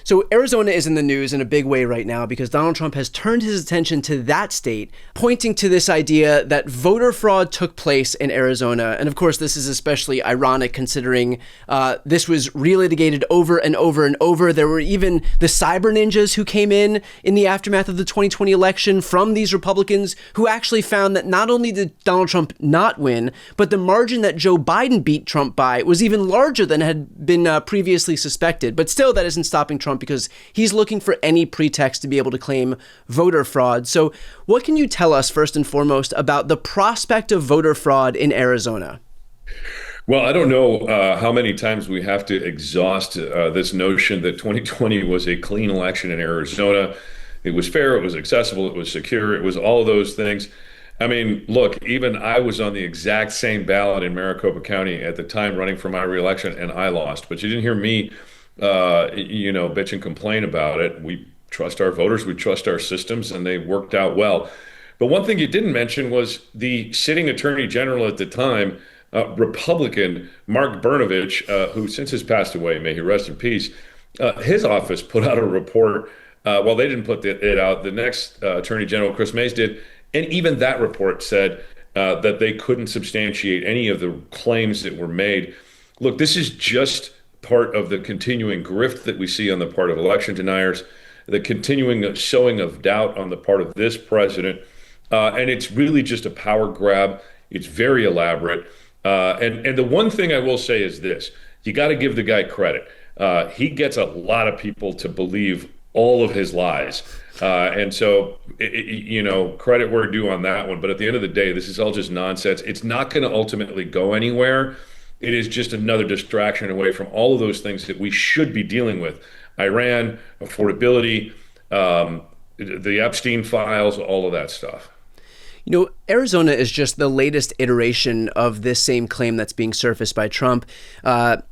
So Arizona is in the news in a big way right now because Donald Trump has turned his attention to that state, pointing to this idea that voter fraud took place in Arizona. And of course, this is especially ironic considering this was relitigated over and over and over. There were even the cyber ninjas who came in the aftermath of the 2020 election from these Republicans who actually found that not only did Donald Trump not win, but the margin that Joe Biden beat Trump by was even larger than had been previously suspected. But still, that isn't stopping Trump because he's looking for any pretext to be able to claim voter fraud. So what can you tell us first and foremost about the prospect of voter fraud in Arizona? Well, I don't know how many times we have to exhaust this notion that 2020 was a clean election in Arizona. It was fair, it was accessible, it was secure, it was all of those things. I mean, look, even I was on the exact same ballot in Maricopa County at the time running for my reelection, and I lost. But you didn't hear me bitch and complain about it. We trust our voters, we trust our systems, and they worked out well. But one thing you didn't mention was the sitting attorney general at the time, Republican Mark Brnovich, who since has passed away, may he rest in peace. His office put out a report. Well, they didn't put it out. The next attorney general, Chris Mays, did. And even that report said that they couldn't substantiate any of the claims that were made. Look, this is just part of the continuing grift that we see on the part of election deniers, the continuing sowing of doubt on the part of this president. And it's really just a power grab. It's very elaborate. And the one thing I will say is this. You got to give the guy credit. He gets a lot of people to believe all of his lies. And so, credit where due on that one. But at the end of the day, this is all just nonsense. It's not going to ultimately go anywhere. It is just another distraction away from all of those things that we should be dealing with. Iran, affordability, the Epstein files, all of that stuff. Arizona is just the latest iteration of this same claim that's being surfaced by Trump.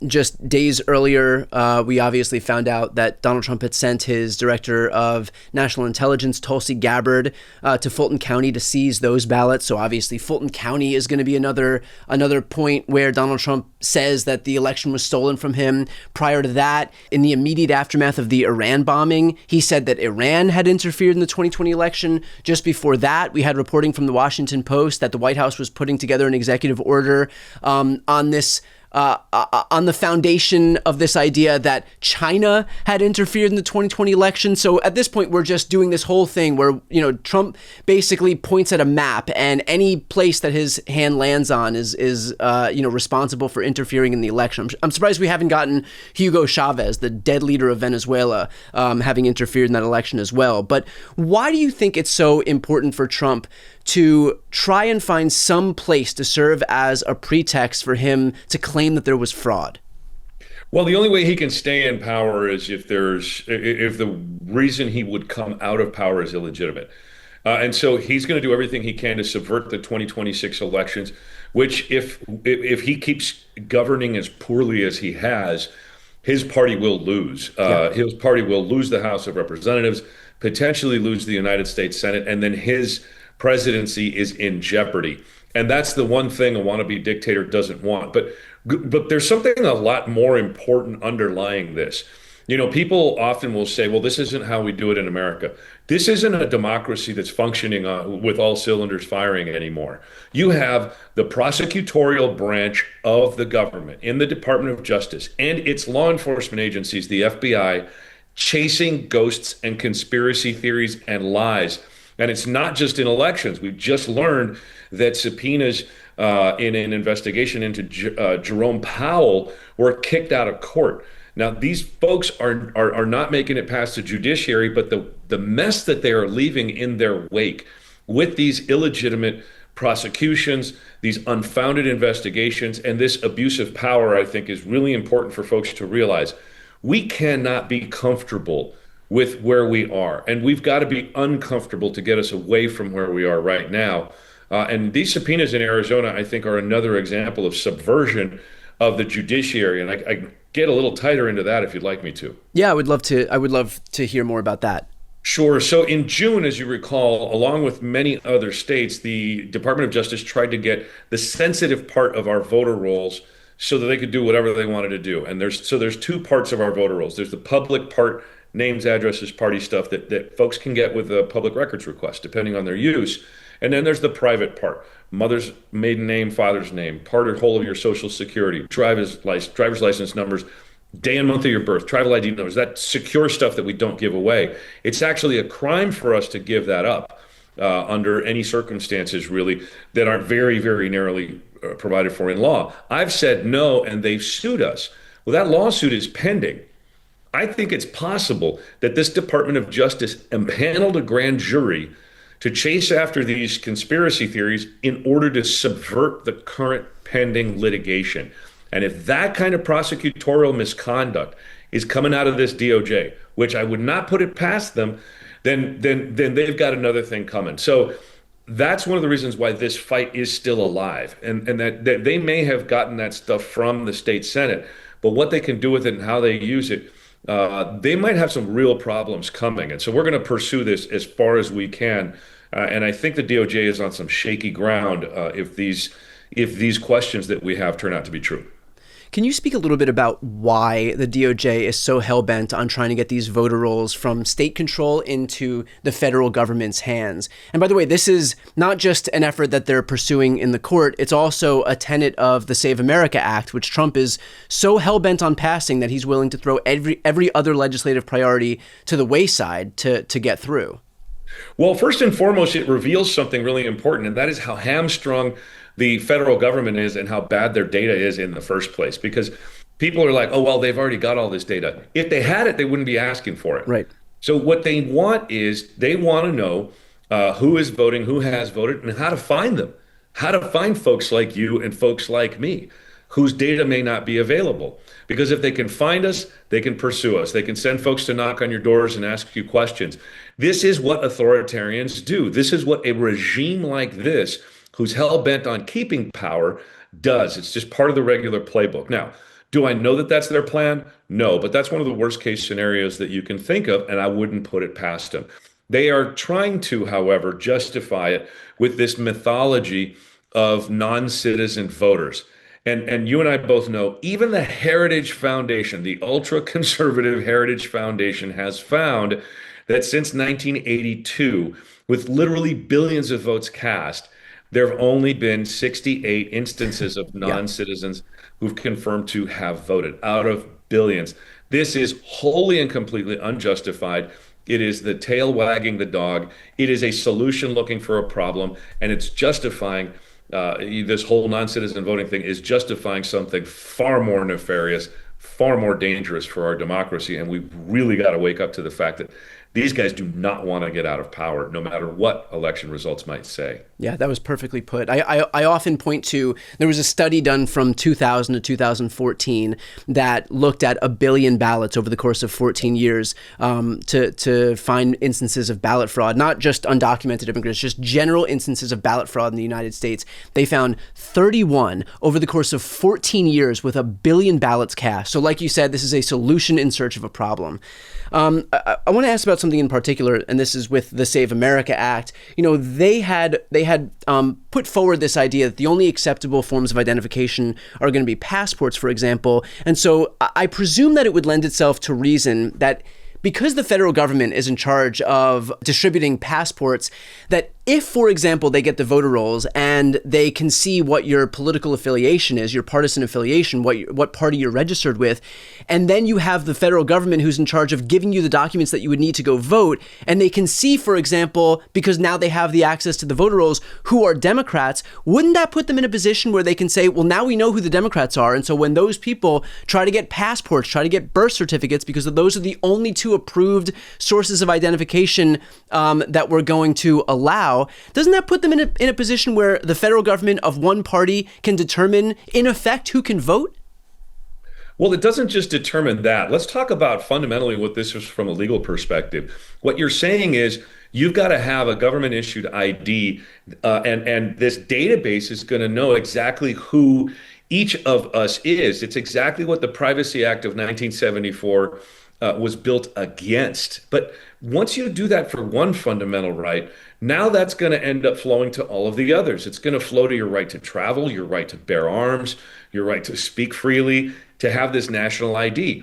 Just days earlier, we obviously found out that Donald Trump had sent his director of national intelligence, Tulsi Gabbard, to Fulton County to seize those ballots. So obviously Fulton County is going to be another point where Donald Trump says that the election was stolen from him. Prior to that, in the immediate aftermath of the Iran bombing, he said that Iran had interfered in the 2020 election. Just before that, we had reporting from the Washington Post that the White House was putting together an executive order on this on the foundation of this idea that China had interfered in the 2020 election. So at this point, we're just doing this whole thing where, Trump basically points at a map, and any place that his hand lands on is responsible for interfering in the election. I'm surprised we haven't gotten Hugo Chavez, the dead leader of Venezuela, having interfered in that election as well. But why do you think it's so important for Trump to try and find some place to serve as a pretext for him to claim that there was fraud? Well, the only way he can stay in power is if the reason he would come out of power is illegitimate. And so he's going to do everything he can to subvert the 2026 elections, which if he keeps governing as poorly as he has, his party will lose. His party will lose the House of Representatives, potentially lose the United States Senate, and then his presidency is in jeopardy. And that's the one thing a wannabe dictator doesn't want. But there's something a lot more important underlying this. People often will say, well, this isn't how we do it in America. This isn't a democracy that's functioning with all cylinders firing anymore. You have the prosecutorial branch of the government in the Department of Justice and its law enforcement agencies, the FBI, chasing ghosts and conspiracy theories and lies. And it's not just in elections. We've just learned that subpoenas in an investigation into Jerome Powell were kicked out of court. Now, these folks are not making it past the judiciary, but the mess that they are leaving in their wake with these illegitimate prosecutions, these unfounded investigations, and this abuse of power, I think, is really important for folks to realize. We cannot be comfortable with where we are, and we've got to be uncomfortable to get us away from where we are right now. And these subpoenas in Arizona, I think, are another example of subversion of the judiciary. And I get a little tighter into that if you'd like me to. Yeah, I would love to hear more about that. Sure. So in June, as you recall, along with many other states, the Department of Justice tried to get the sensitive part of our voter rolls so that they could do whatever they wanted to do. And there's two parts of our voter rolls. There's the public part, names, addresses, party stuff that folks can get with a public records request, depending on their use. And then there's the private part, mother's maiden name, father's name, part or whole of your social security, driver's license numbers, day and month of your birth, tribal ID numbers, that secure stuff that we don't give away. It's actually a crime for us to give that up under any circumstances, really, that aren't very, very narrowly provided for in law. I've said no, and they've sued us. Well, that lawsuit is pending. I think it's possible that this Department of Justice empaneled a grand jury to chase after these conspiracy theories in order to subvert the current pending litigation. And if that kind of prosecutorial misconduct is coming out of this DOJ, which I would not put it past them, then they've got another thing coming. So that's one of the reasons why this fight is still alive, and that they may have gotten that stuff from the state Senate, but what they can do with it and how they use it, they might have some real problems coming. And so we're going to pursue this as far as we can. And I think the DOJ is on some shaky ground if these questions that we have turn out to be true. Can you speak a little bit about why the DOJ is so hell-bent on trying to get these voter rolls from state control into the federal government's hands? And by the way, this is not just an effort that they're pursuing in the court. It's also a tenet of the Save America Act, which Trump is so hell-bent on passing that he's willing to throw every other legislative priority to the wayside to get through. Well, first and foremost, it reveals something really important, and that is how hamstrung the federal government is and how bad their data is in the first place. Because people are like, oh, well, they've already got all this data. If they had it, they wouldn't be asking for it. Right. So what they want is they want to know who is voting, who has voted, and how to find them, how to find folks like you and folks like me. whose data may not be available. Because if they can find us, they can pursue us. They can send folks to knock on your doors and ask you questions. This is what authoritarians do. This is what a regime like this, who's hell-bent on keeping power, does. It's just part of the regular playbook. Now, do I know that that's their plan? No, but that's one of the worst case scenarios that you can think of, and I wouldn't put it past them. They are trying to, however, justify it with this mythology of non-citizen voters. And you and I both know, even the Heritage Foundation, the ultra-conservative Heritage Foundation, has found that since 1982, with literally billions of votes cast, there have only been 68 instances of non-citizens who've confirmed to have voted out of billions. This is wholly and completely unjustified. It is the tail wagging the dog. It is a solution looking for a problem, and it's justifying this whole non-citizen voting thing is justifying something far more nefarious, far more dangerous for our democracy. And we've really got to wake up to the fact that these guys do not want to get out of power, no matter what election results might say. Yeah, that was perfectly put. I often point to, there was a study done from 2000 to 2014 that looked at 1 billion ballots over the course of 14 years to find instances of ballot fraud, not just undocumented immigrants, just general instances of ballot fraud in the United States. They found 31 over the course of 14 years with 1 billion ballots cast. So like you said, this is a solution in search of a problem. I want to ask about something in particular, and this is with the Save America Act. You know, they had put forward this idea that the only acceptable forms of identification are going to be passports, for example. And so I presume that it would lend itself to reason that because the federal government is in charge of distributing passports, that if, for example, they get the voter rolls and they can see what your political affiliation is, your partisan affiliation, what party you're registered with, and then you have the federal government who's in charge of giving you the documents that you would need to go vote, and they can see, for example, because now they have the access to the voter rolls, who are Democrats, wouldn't that put them in a position where they can say, well, now we know who the Democrats are, and so when those people try to get passports, try to get birth certificates, because those are the only two approved sources of identification that we're going to allow, doesn't that put them in a position where the federal government of one party can determine, in effect, who can vote? Well, it doesn't just determine that. Let's talk about fundamentally what this is from a legal perspective. What you're saying is you've got to have a government-issued ID, and this database is going to know exactly who each of us is. It's exactly what the Privacy Act of 1974 was built against. But once you do that for one fundamental right, now that's going to end up flowing to all of the others. It's going to flow to your right to travel, your right to bear arms, your right to speak freely, to have this national ID.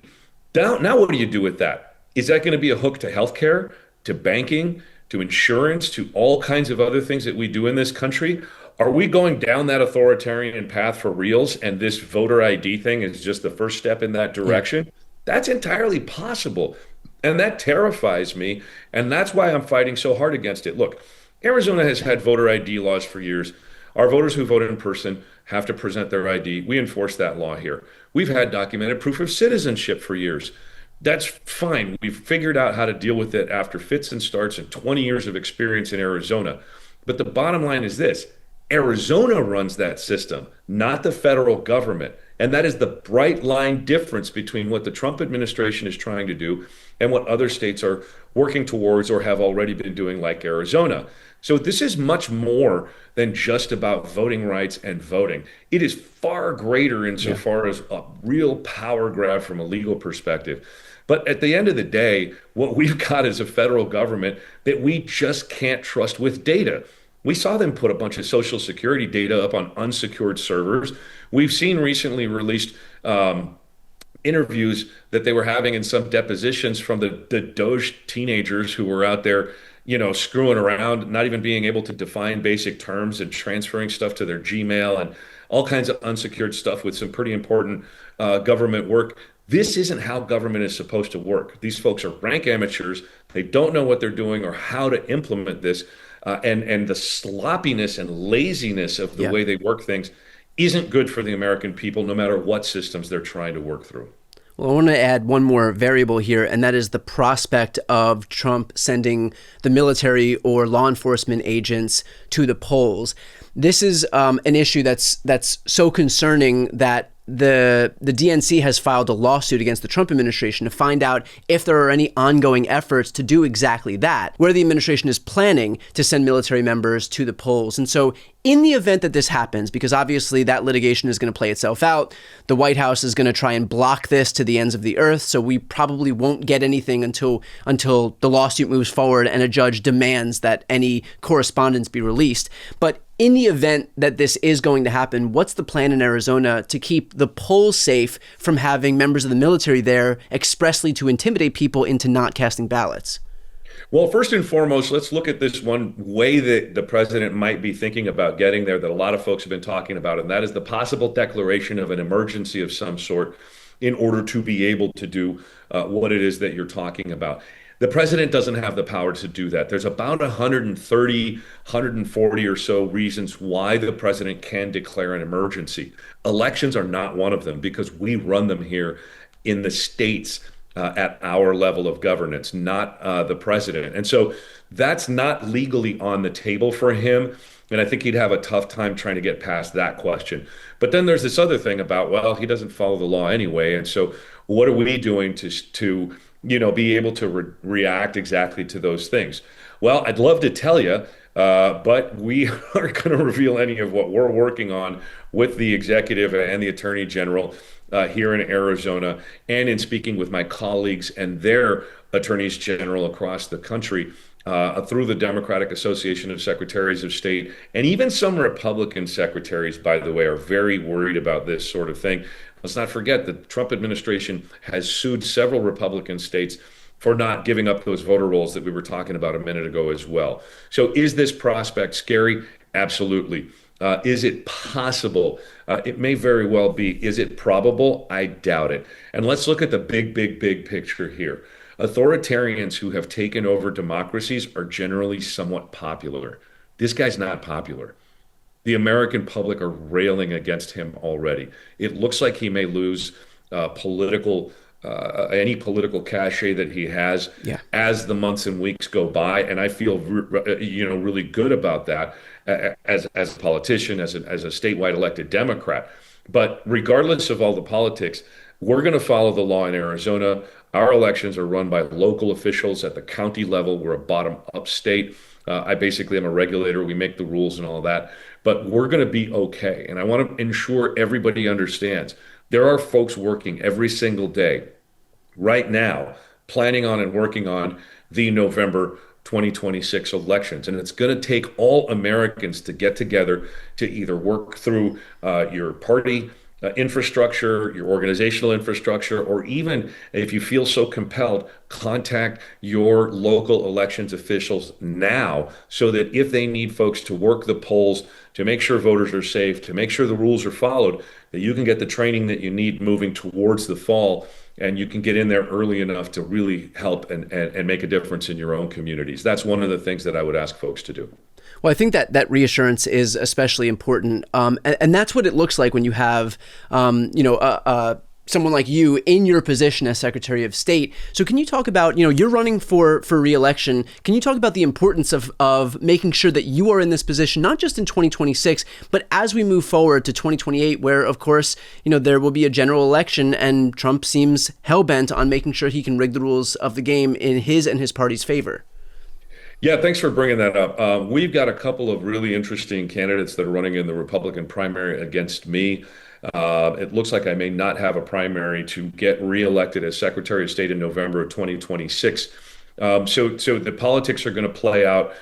Now what do you do with that? Is that going to be a hook to healthcare, to banking, to insurance, to all kinds of other things that we do in this country? Are we going down that authoritarian path for reals, and this voter ID thing is just the first step in that direction? Yeah. That's entirely possible. And that terrifies me. And that's why I'm fighting so hard against it. Look, Arizona has had voter ID laws for years. Our voters who vote in person have to present their ID. We enforce that law here. We've had documented proof of citizenship for years. That's fine. We've figured out how to deal with it after fits and starts and 20 years of experience in Arizona. But the bottom line is this: Arizona runs that system, not the federal government. And that is the bright line difference between what the Trump administration is trying to do and what other states are working towards or have already been doing, like Arizona. So this is much more than just about voting rights and voting. It is far greater insofar as a real power grab from a legal perspective. But at the end of the day, what we've got is a federal government that we just can't trust with data. We saw them put a bunch of Social Security data up on unsecured servers. We've seen recently released interviews that they were having in some depositions from the Doge teenagers who were out there, screwing around, not even being able to define basic terms and transferring stuff to their Gmail and all kinds of unsecured stuff with some pretty important government work. This isn't how government is supposed to work. These folks are rank amateurs. They don't know what they're doing or how to implement this. And the sloppiness and laziness of the way they work things isn't good for the American people, no matter what systems they're trying to work through. Well, I want to add one more variable here, and that is the prospect of Trump sending the military or law enforcement agents to the polls. This is an issue that's so concerning that the DNC has filed a lawsuit against the Trump administration to find out if there are any ongoing efforts to do exactly that, where the administration is planning to send military members to the polls. And so in the event that this happens, because obviously that litigation is going to play itself out, the White House is going to try and block this to the ends of the earth. So we probably won't get anything until the lawsuit moves forward and a judge demands that any correspondence be released. But in the event that this is going to happen, what's the plan in Arizona to keep the polls safe from having members of the military there expressly to intimidate people into not casting ballots? Well, first and foremost, let's look at this one way that the president might be thinking about getting there that a lot of folks have been talking about, and that is the possible declaration of an emergency of some sort in order to be able to do what it is that you're talking about. The president doesn't have the power to do that. There's about 130, 140 or so reasons why the president can declare an emergency. Elections are not one of them because we run them here in the states at our level of governance, not the president. And so that's not legally on the table for him. And I think he'd have a tough time trying to get past that question. But then there's this other thing about, well, he doesn't follow the law anyway. And so what are we doing to be able to react exactly to those things? Well, I'd love to tell you, but we aren't going to reveal any of what we're working on with the executive and the attorney general here in Arizona, and in speaking with my colleagues and their attorneys general across the country through the Democratic Association of Secretaries of State. And even some Republican secretaries, by the way, are very worried about this sort of thing. Let's not forget that the Trump administration has sued several Republican states for not giving up those voter rolls that we were talking about a minute ago as well. So is this prospect scary? Absolutely. Is it possible? It may very well be. Is it probable? I doubt it. And let's look at the big picture here. Authoritarians who have taken over democracies are generally somewhat popular. This guy's not popular. The American public are railing against him already. It looks like he may lose any political cachet that he has as the months and weeks go by, and I feel really good about that as a politician, as a statewide elected Democrat. But regardless of all the politics, we're going to follow the law in Arizona. Our elections are run by local officials at the county level. We're a bottom-up state. I basically am a regulator. We make the rules and all that. But we're going to be okay. And I want to ensure everybody understands there are folks working every single day right now planning on and working on the November 2026 elections. And it's going to take all Americans to get together to either work through your party infrastructure, your organizational infrastructure, or even if you feel so compelled, contact your local elections officials now so that if they need folks to work the polls, to make sure voters are safe, to make sure the rules are followed, that you can get the training that you need moving towards the fall, and you can get in there early enough to really help and make a difference in your own communities. That's one of the things that I would ask folks to do. Well, I think that reassurance is especially important, and that's what it looks like when you have, someone like you in your position as Secretary of State. So can you talk about, you're running for re-election. Can you talk about the importance of making sure that you are in this position, not just in 2026, but as we move forward to 2028, where, of course, there will be a general election and Trump seems hell-bent on making sure he can rig the rules of the game in his and his party's favor? Yeah, thanks for bringing that up. We've got a couple of really interesting candidates that are running in the Republican primary against me. It looks like I may not have a primary to get reelected as Secretary of State in November of 2026. So the politics are going to play out.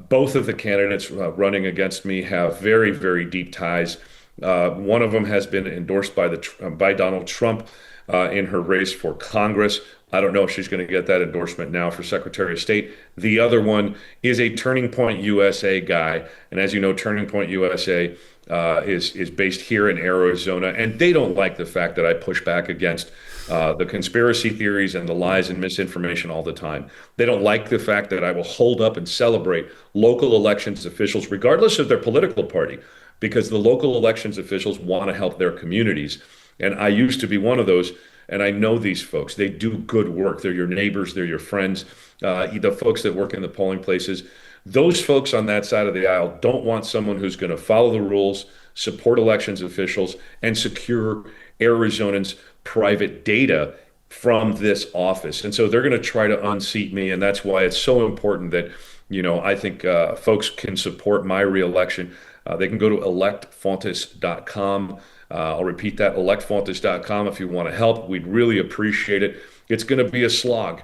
Both of the candidates running against me have very, very deep ties. One of them has been endorsed by Donald Trump in her race for Congress. I don't know if she's going to get that endorsement now for Secretary of State. The other one is a Turning Point USA guy. And as you know, Turning Point USA is based here in Arizona. And they don't like the fact that I push back against the conspiracy theories and the lies and misinformation all the time. They don't like the fact that I will hold up and celebrate local elections officials, regardless of their political party, because the local elections officials want to help their communities. And I used to be one of those. And I know these folks. They do good work. They're your neighbors. They're your friends. The folks that work in the polling places. Those folks on that side of the aisle don't want someone who's going to follow the rules, support elections officials, and secure Arizonans' private data from this office. And so they're going to try to unseat me. And that's why it's so important that, I think folks can support my reelection. They can go to electfontes.com. I'll repeat that, electfontes.com, if you want to help. We'd really appreciate it. It's going to be a slog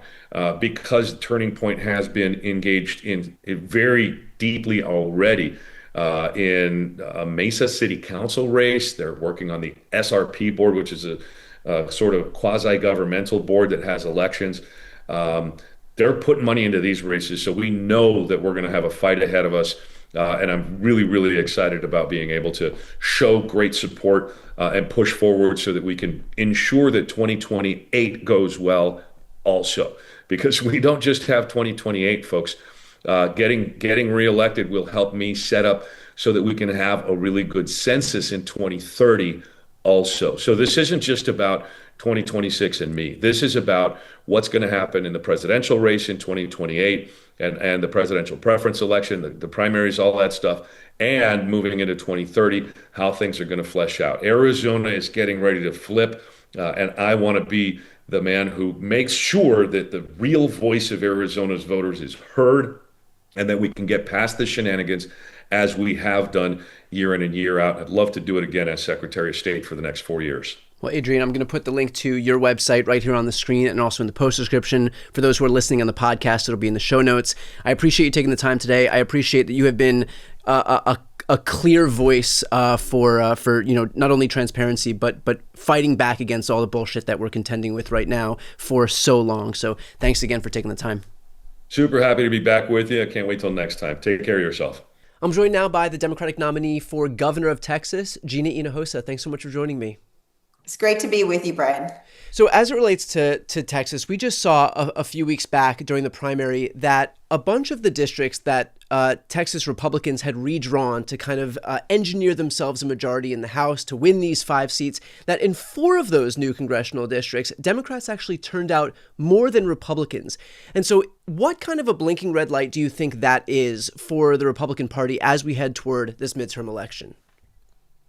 because Turning Point has been engaged in it very deeply already in a Mesa City Council race. They're working on the SRP board, which is a sort of quasi-governmental board that has elections. They're putting money into these races, so we know that we're going to have a fight ahead of us. And I'm really, really excited about being able to show great support and push forward so that we can ensure that 2028 goes well also. Because we don't just have 2028, folks. Getting reelected will help me set up so that we can have a really good census in 2030 also. So this isn't just about 2026 and me. This is about what's going to happen in the presidential race in 2028 and the presidential preference election, the primaries, all that stuff, and moving into 2030, how things are going to flesh out. Arizona is getting ready to flip, and I want to be the man who makes sure that the real voice of Arizona's voters is heard and that we can get past the shenanigans as we have done year in and year out. I'd love to do it again as Secretary of State for the next 4 years. Well, Adrian, I'm going to put the link to your website right here on the screen and also in the post description. For those who are listening on the podcast, it'll be in the show notes. I appreciate you taking the time today. I appreciate that you have been a clear voice for not only transparency, but fighting back against all the bullshit that we're contending with right now for so long. So thanks again for taking the time. Super happy to be back with you. I can't wait till next time. Take care of yourself. I'm joined now by the Democratic nominee for governor of Texas, Gina Hinojosa. Thanks so much for joining me. It's great to be with you, Brian. So as it relates to Texas, we just saw a few weeks back during the primary that a bunch of the districts that Texas Republicans had redrawn to kind of engineer themselves a majority in the House to win these 5 seats, that in 4 of those new congressional districts, Democrats actually turned out more than Republicans. And so what kind of a blinking red light do you think that is for the Republican Party as we head toward this midterm election?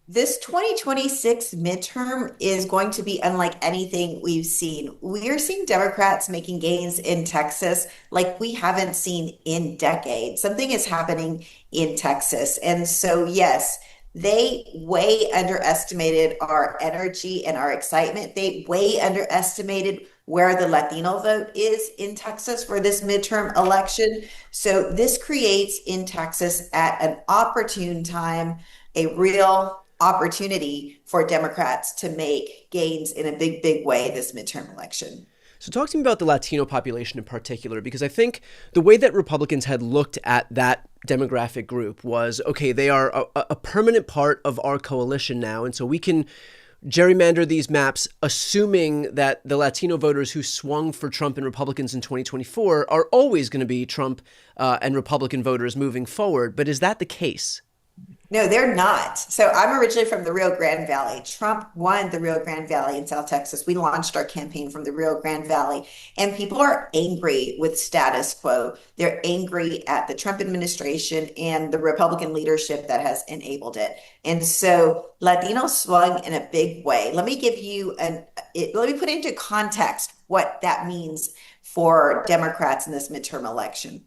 This 2026 midterm is going to be unlike anything we've seen. We are seeing Democrats making gains in Texas like we haven't seen in decades. Something is happening in Texas. And so, yes, they way underestimated our energy and our excitement. They way underestimated where the Latino vote is in Texas for this midterm election. So this creates in Texas at an opportune time a real opportunity for Democrats to make gains in a big, big way this midterm election. So talk to me about the Latino population in particular, because I think the way that Republicans had looked at that demographic group was, okay, they are a permanent part of our coalition now, and so we can gerrymander these maps, assuming that the Latino voters who swung for Trump and Republicans in 2024 are always going to be Trump and Republican voters moving forward. But is that the case? No, they're not. So I'm originally from the Rio Grande Valley. Trump won the Rio Grande Valley in South Texas. We launched our campaign from the Rio Grande Valley, and people are angry with status quo. They're angry at the Trump administration and the Republican leadership that has enabled it. And so Latinos swung in a big way. Let me put into context what that means for Democrats in this midterm election.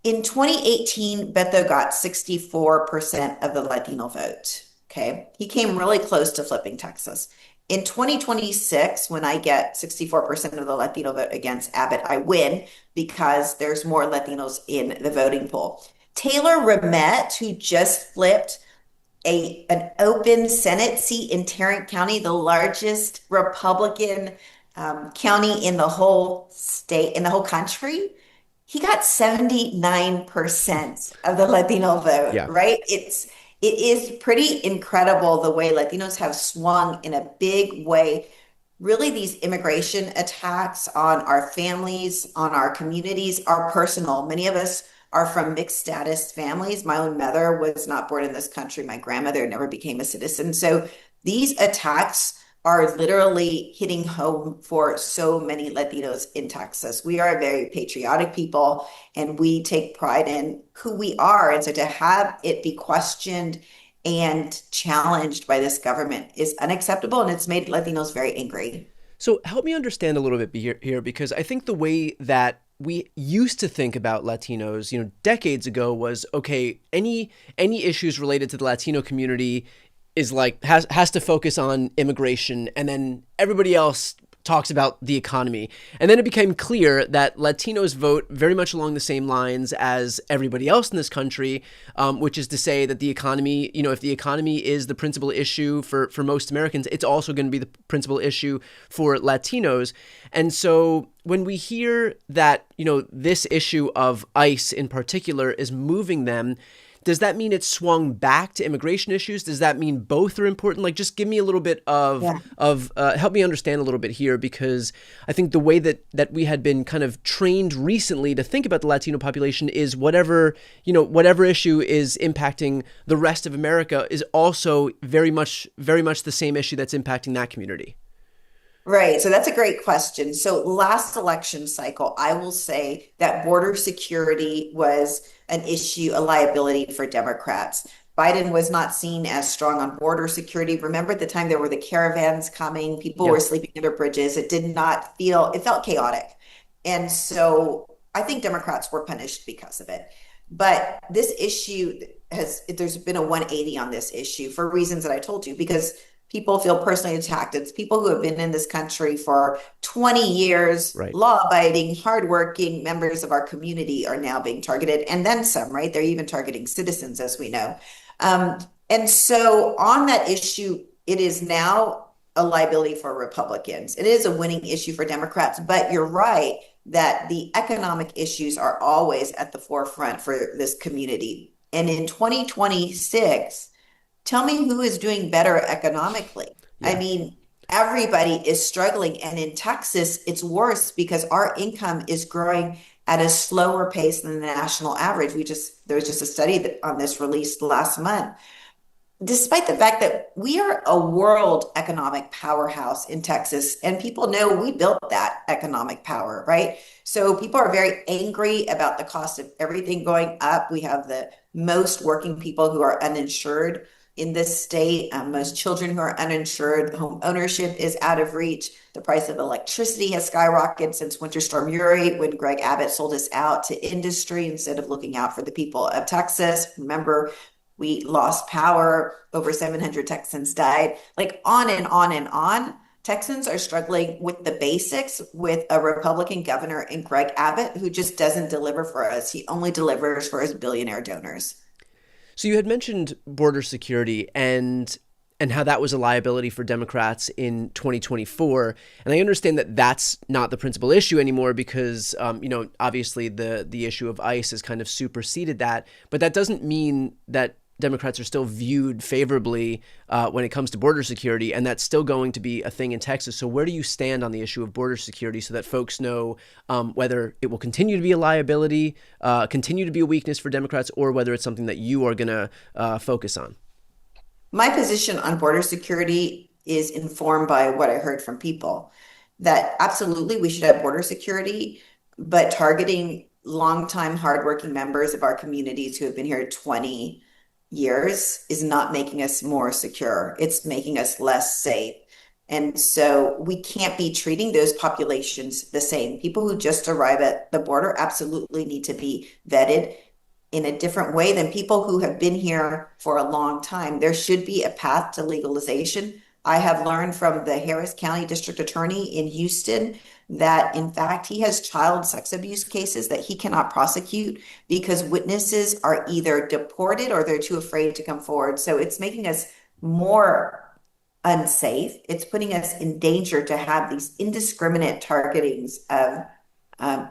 In 2018, Beto got 64% of the Latino vote. Okay. He came really close to flipping Texas. In 2026, when I get 64% of the Latino vote against Abbott, I win because there's more Latinos in the voting pool. Taylor Ramette, who just flipped an open Senate seat in Tarrant County, the largest Republican county in the whole state, in the whole country, he got 79% of the Latino vote, yeah. Right? It is pretty incredible the way Latinos have swung in a big way. Really, these immigration attacks on our families, on our communities are personal. Many of us are from mixed status families. My own mother was not born in this country. My grandmother never became a citizen. So these attacks are literally hitting home for so many Latinos in Texas. We are a very patriotic people, and we take pride in who we are. And so to have it be questioned and challenged by this government is unacceptable, and it's made Latinos very angry. So help me understand a little bit here, because I think the way that we used to think about Latinos, decades ago was, okay, any issues related to the Latino community is like has to focus on immigration, and then everybody else talks about the economy. And then it became clear that Latinos vote very much along the same lines as everybody else in this country, which is to say that the economy, if the economy is the principal issue for most Americans, it's also going to be the principal issue for Latinos. And so when we hear that, this issue of ICE in particular is moving them, does that mean it's swung back to immigration issues? Does that mean both are important? Like, just give me a little bit of help me understand a little bit here, because I think the way that we had been kind of trained recently to think about the Latino population is whatever issue is impacting the rest of America is also very much the same issue that's impacting that community. Right. So that's a great question. So last election cycle, I will say that border security was an issue, a liability for Democrats. Biden was not seen as strong on border security. Remember at the time there were the caravans coming, people were sleeping under bridges. It felt chaotic. And so I think Democrats were punished because of it. But this issue there's been a 180 on this issue for reasons that I told you, because people feel personally attacked. It's people who have been in this country for 20 years, Right. law-abiding, hardworking members of our community are now being targeted, and then some, right? They're even targeting citizens, as we know. And so on that issue, it is now a liability for Republicans. It is a winning issue for Democrats, but you're right that the economic issues are always at the forefront for this community. And in 2026, tell me who is doing better economically. Yeah. I mean, everybody is struggling. And in Texas, it's worse because our income is growing at a slower pace than the national average. There was just a study on this released last month. Despite the fact that we are a world economic powerhouse in Texas, and people know we built that economic power, right? So people are very angry about the cost of everything going up. We have the most working people who are uninsured in this state, most children who are uninsured. Home ownership is out of reach. The price of electricity has skyrocketed since Winter Storm Uri, when Greg Abbott sold us out to industry instead of looking out for the people of Texas. Remember, we lost power. Over 700 Texans died. Like on and on and on. Texans are struggling with the basics with a Republican governor in Greg Abbott, who just doesn't deliver for us. He only delivers for his billionaire donors. So you had mentioned border security and how that was a liability for Democrats in 2024. And I understand that that's not the principal issue anymore because, obviously the issue of ICE has kind of superseded that. But that doesn't mean that Democrats are still viewed favorably when it comes to border security, and that's still going to be a thing in Texas. So where do you stand on the issue of border security so that folks know whether it will continue to be a liability, continue to be a weakness for Democrats, or whether it's something that you are going to focus on? My position on border security is informed by what I heard from people, that absolutely we should have border security, but targeting longtime hardworking members of our communities who have been here 20 years is not making us more secure. It's making us less safe. And so we can't be treating those populations the same. People who just arrive at the border absolutely need to be vetted in a different way than people who have been here for a long time. There should be a path to legalization. I have learned from the Harris County District Attorney in Houston that, in fact, he has child sex abuse cases that he cannot prosecute because witnesses are either deported or they're too afraid to come forward. So it's making us more unsafe. It's putting us in danger to have these indiscriminate targetings of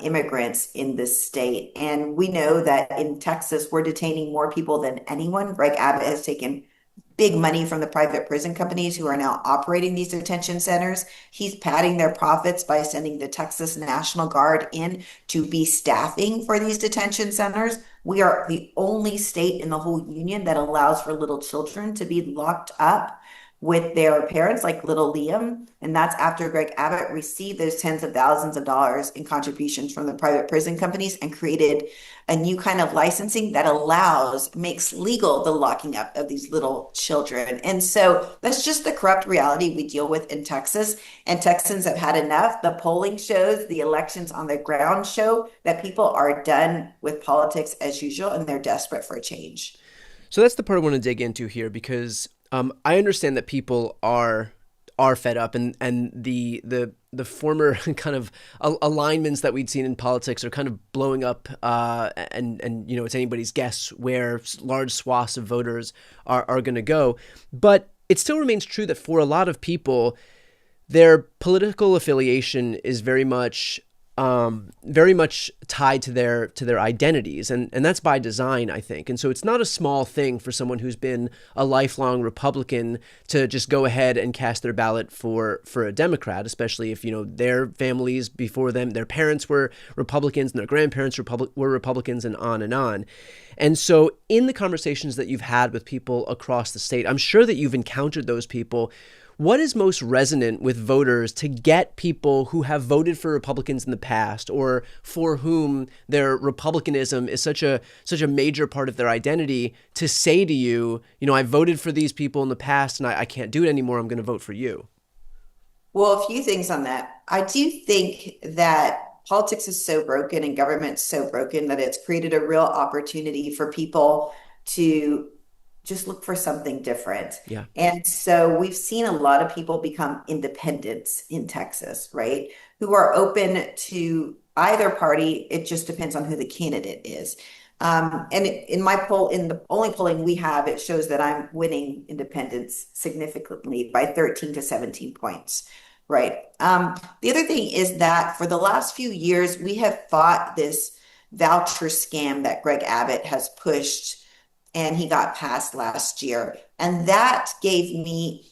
immigrants in this state. And we know that in Texas, we're detaining more people than anyone. Greg Abbott has taken big money from the private prison companies who are now operating these detention centers. He's padding their profits by sending the Texas National Guard in to be staffing for these detention centers. We are the only state in the whole union that allows for little children to be locked up with their parents, like little Liam. And that's after Greg Abbott received those tens of thousands of dollars in contributions from the private prison companies and created a new kind of licensing that makes legal the locking up of these little children. And so that's just the corrupt reality we deal with in Texas. And Texans have had enough. The polling shows, the elections on the ground show that people are done with politics as usual and they're desperate for a change. So that's the part I want to dig into here, because I understand that people are fed up, and the former kind of alignments that we'd seen in politics are kind of blowing up, and it's anybody's guess where large swaths of voters are going to go. But it still remains true that for a lot of people, their political affiliation is very much tied to their identities, and that's by design, I think. And so it's not a small thing for someone who's been a lifelong Republican to just go ahead and cast their ballot for a Democrat, especially if their families before them, their parents were Republicans and their grandparents were Republicans, and on and on. And so in the conversations that you've had with people across the state, I'm sure that you've encountered those people. What is most resonant with voters to get people who have voted for Republicans in the past, or for whom their Republicanism is such a major part of their identity, to say to you, I voted for these people in the past and I can't do it anymore. I'm going to vote for you? Well, a few things on that. I do think that politics is so broken and government's so broken that it's created a real opportunity for people to just look for something different. Yeah. And so we've seen a lot of people become independents in Texas, right? Who are open to either party. It just depends on who the candidate is. In my poll, in the only polling we have, it shows that I'm winning independents significantly by 13 to 17 points, right? The other thing is that for the last few years, we have fought this voucher scam that Greg Abbott has pushed, and he got passed last year. And that gave me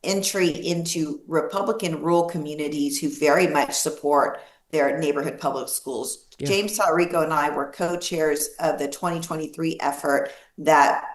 entry into Republican rural communities who very much support their neighborhood public schools. Yeah. James Talarico and I were co-chairs of the 2023 effort that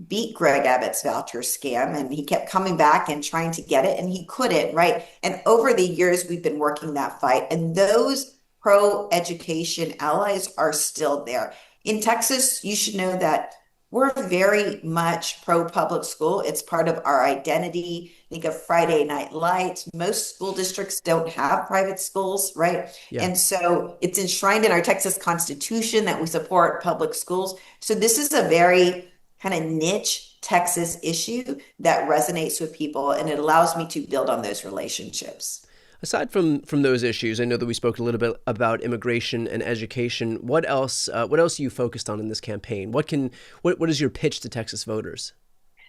beat Greg Abbott's voucher scam, and he kept coming back and trying to get it, and he couldn't, right? And over the years, we've been working that fight, and those pro-education allies are still there. In Texas, you should know that we're very much pro-public school. It's part of our identity. Think of Friday Night Lights. Most school districts don't have private schools, right? Yeah. And so it's enshrined in our Texas Constitution that we support public schools. So this is a very kind of niche Texas issue that resonates with people, and it allows me to build on those relationships. Aside from those issues, I know that we spoke a little bit about immigration and education. What else are you focused on in this campaign? What is your pitch to Texas voters?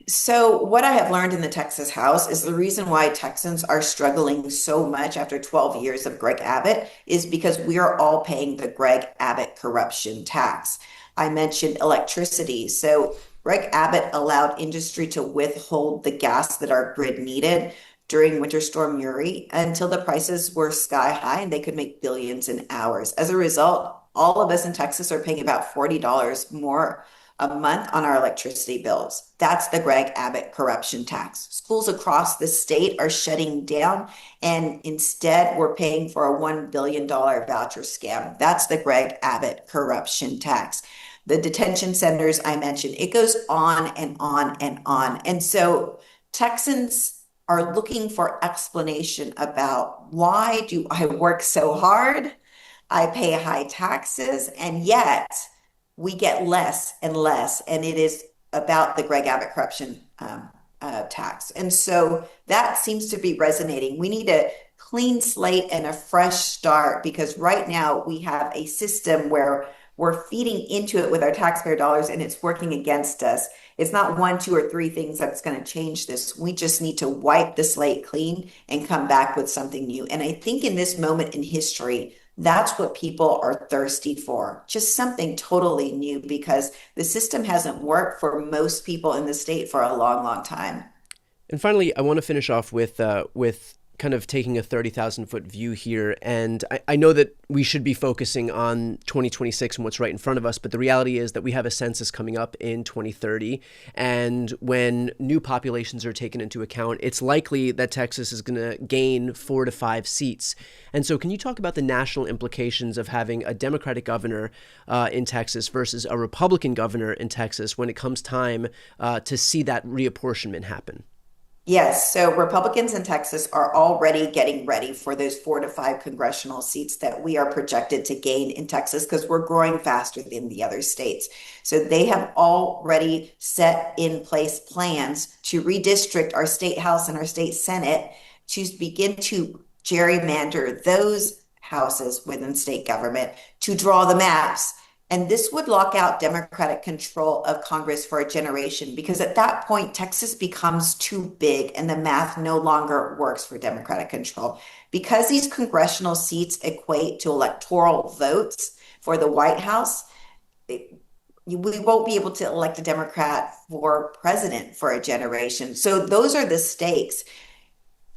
So what I have learned in the Texas House is the reason why Texans are struggling so much after 12 years of Greg Abbott is because we are all paying the Greg Abbott corruption tax. I mentioned electricity. So Greg Abbott allowed industry to withhold the gas that our grid needed during Winter Storm Uri until the prices were sky high and they could make billions in hours. As a result, all of us in Texas are paying about $40 more a month on our electricity bills. That's the Greg Abbott corruption tax. Schools across the state are shutting down, and instead we're paying for a $1 billion voucher scam. That's the Greg Abbott corruption tax. The detention centers I mentioned, it goes on and on and on. And so Texans are looking for explanation about, why do I work so hard? I pay high taxes, and yet we get less and less. And it is about the Greg Abbott corruption tax. And so that seems to be resonating. We need a clean slate and a fresh start, because right now we have a system where we're feeding into it with our taxpayer dollars and it's working against us. It's not one, two, or three things that's going to change this. We just need to wipe the slate clean and come back with something new. And I think in this moment in history, that's what people are thirsty for. Just something totally new, because the system hasn't worked for most people in the state for a long, long time. And finally, I want to finish off with kind of taking a 30,000-foot view here, and I know that we should be focusing on 2026 and what's right in front of us, but the reality is that we have a census coming up in 2030, and when new populations are taken into account, it's likely that Texas is going to gain 4 to 5 seats. And so can you talk about the national implications of having a Democratic governor in Texas versus a Republican governor in Texas when it comes time to see that reapportionment happen? Yes, so Republicans in Texas are already getting ready for those 4 to 5 congressional seats that we are projected to gain in Texas because we're growing faster than the other states. So they have already set in place plans to redistrict our state house and our state senate to begin to gerrymander those houses within state government to draw the maps. And this would lock out Democratic control of Congress for a generation, because at that point, Texas becomes too big and the math no longer works for Democratic control. Because these congressional seats equate to electoral votes for the White House, we won't be able to elect a Democrat for president for a generation. So those are the stakes.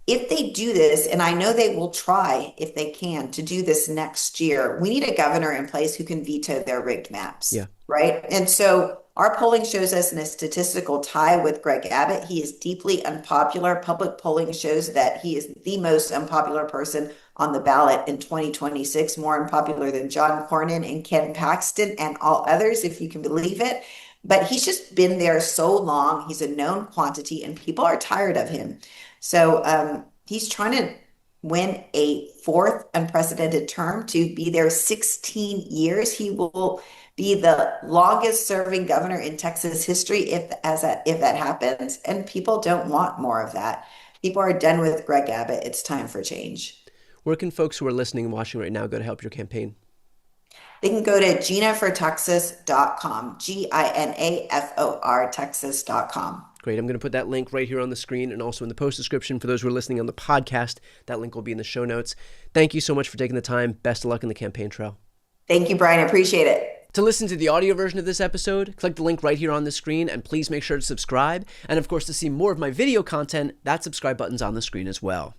If they do this, and I know they will try if they can to do this next year, we need a governor in place who can veto their rigged maps. Yeah. Right. And so our polling shows us in a statistical tie with Greg Abbott. He is deeply unpopular. Public polling shows that he is the most unpopular person on the ballot in 2026, more unpopular than John Cornyn and Ken Paxton and all others, if you can believe it. But he's just been there so long. He's a known quantity and people are tired of him. So he's trying to win a 4th unprecedented term to be there 16 years. He will be the longest serving governor in Texas history if that happens. And people don't want more of that. People are done with Greg Abbott. It's time for change. Where can folks who are listening and watching right now go to help your campaign? They can go to ginafortexas.com, GINAFOR Texas.com. Great. I'm going to put that link right here on the screen and also in the post description for those who are listening on the podcast. That link will be in the show notes. Thank you so much for taking the time. Best of luck in the campaign trail. Thank you, Brian. I appreciate it. To listen to the audio version of this episode, click the link right here on the screen and please make sure to subscribe. And of course, to see more of my video content, that subscribe button's on the screen as well.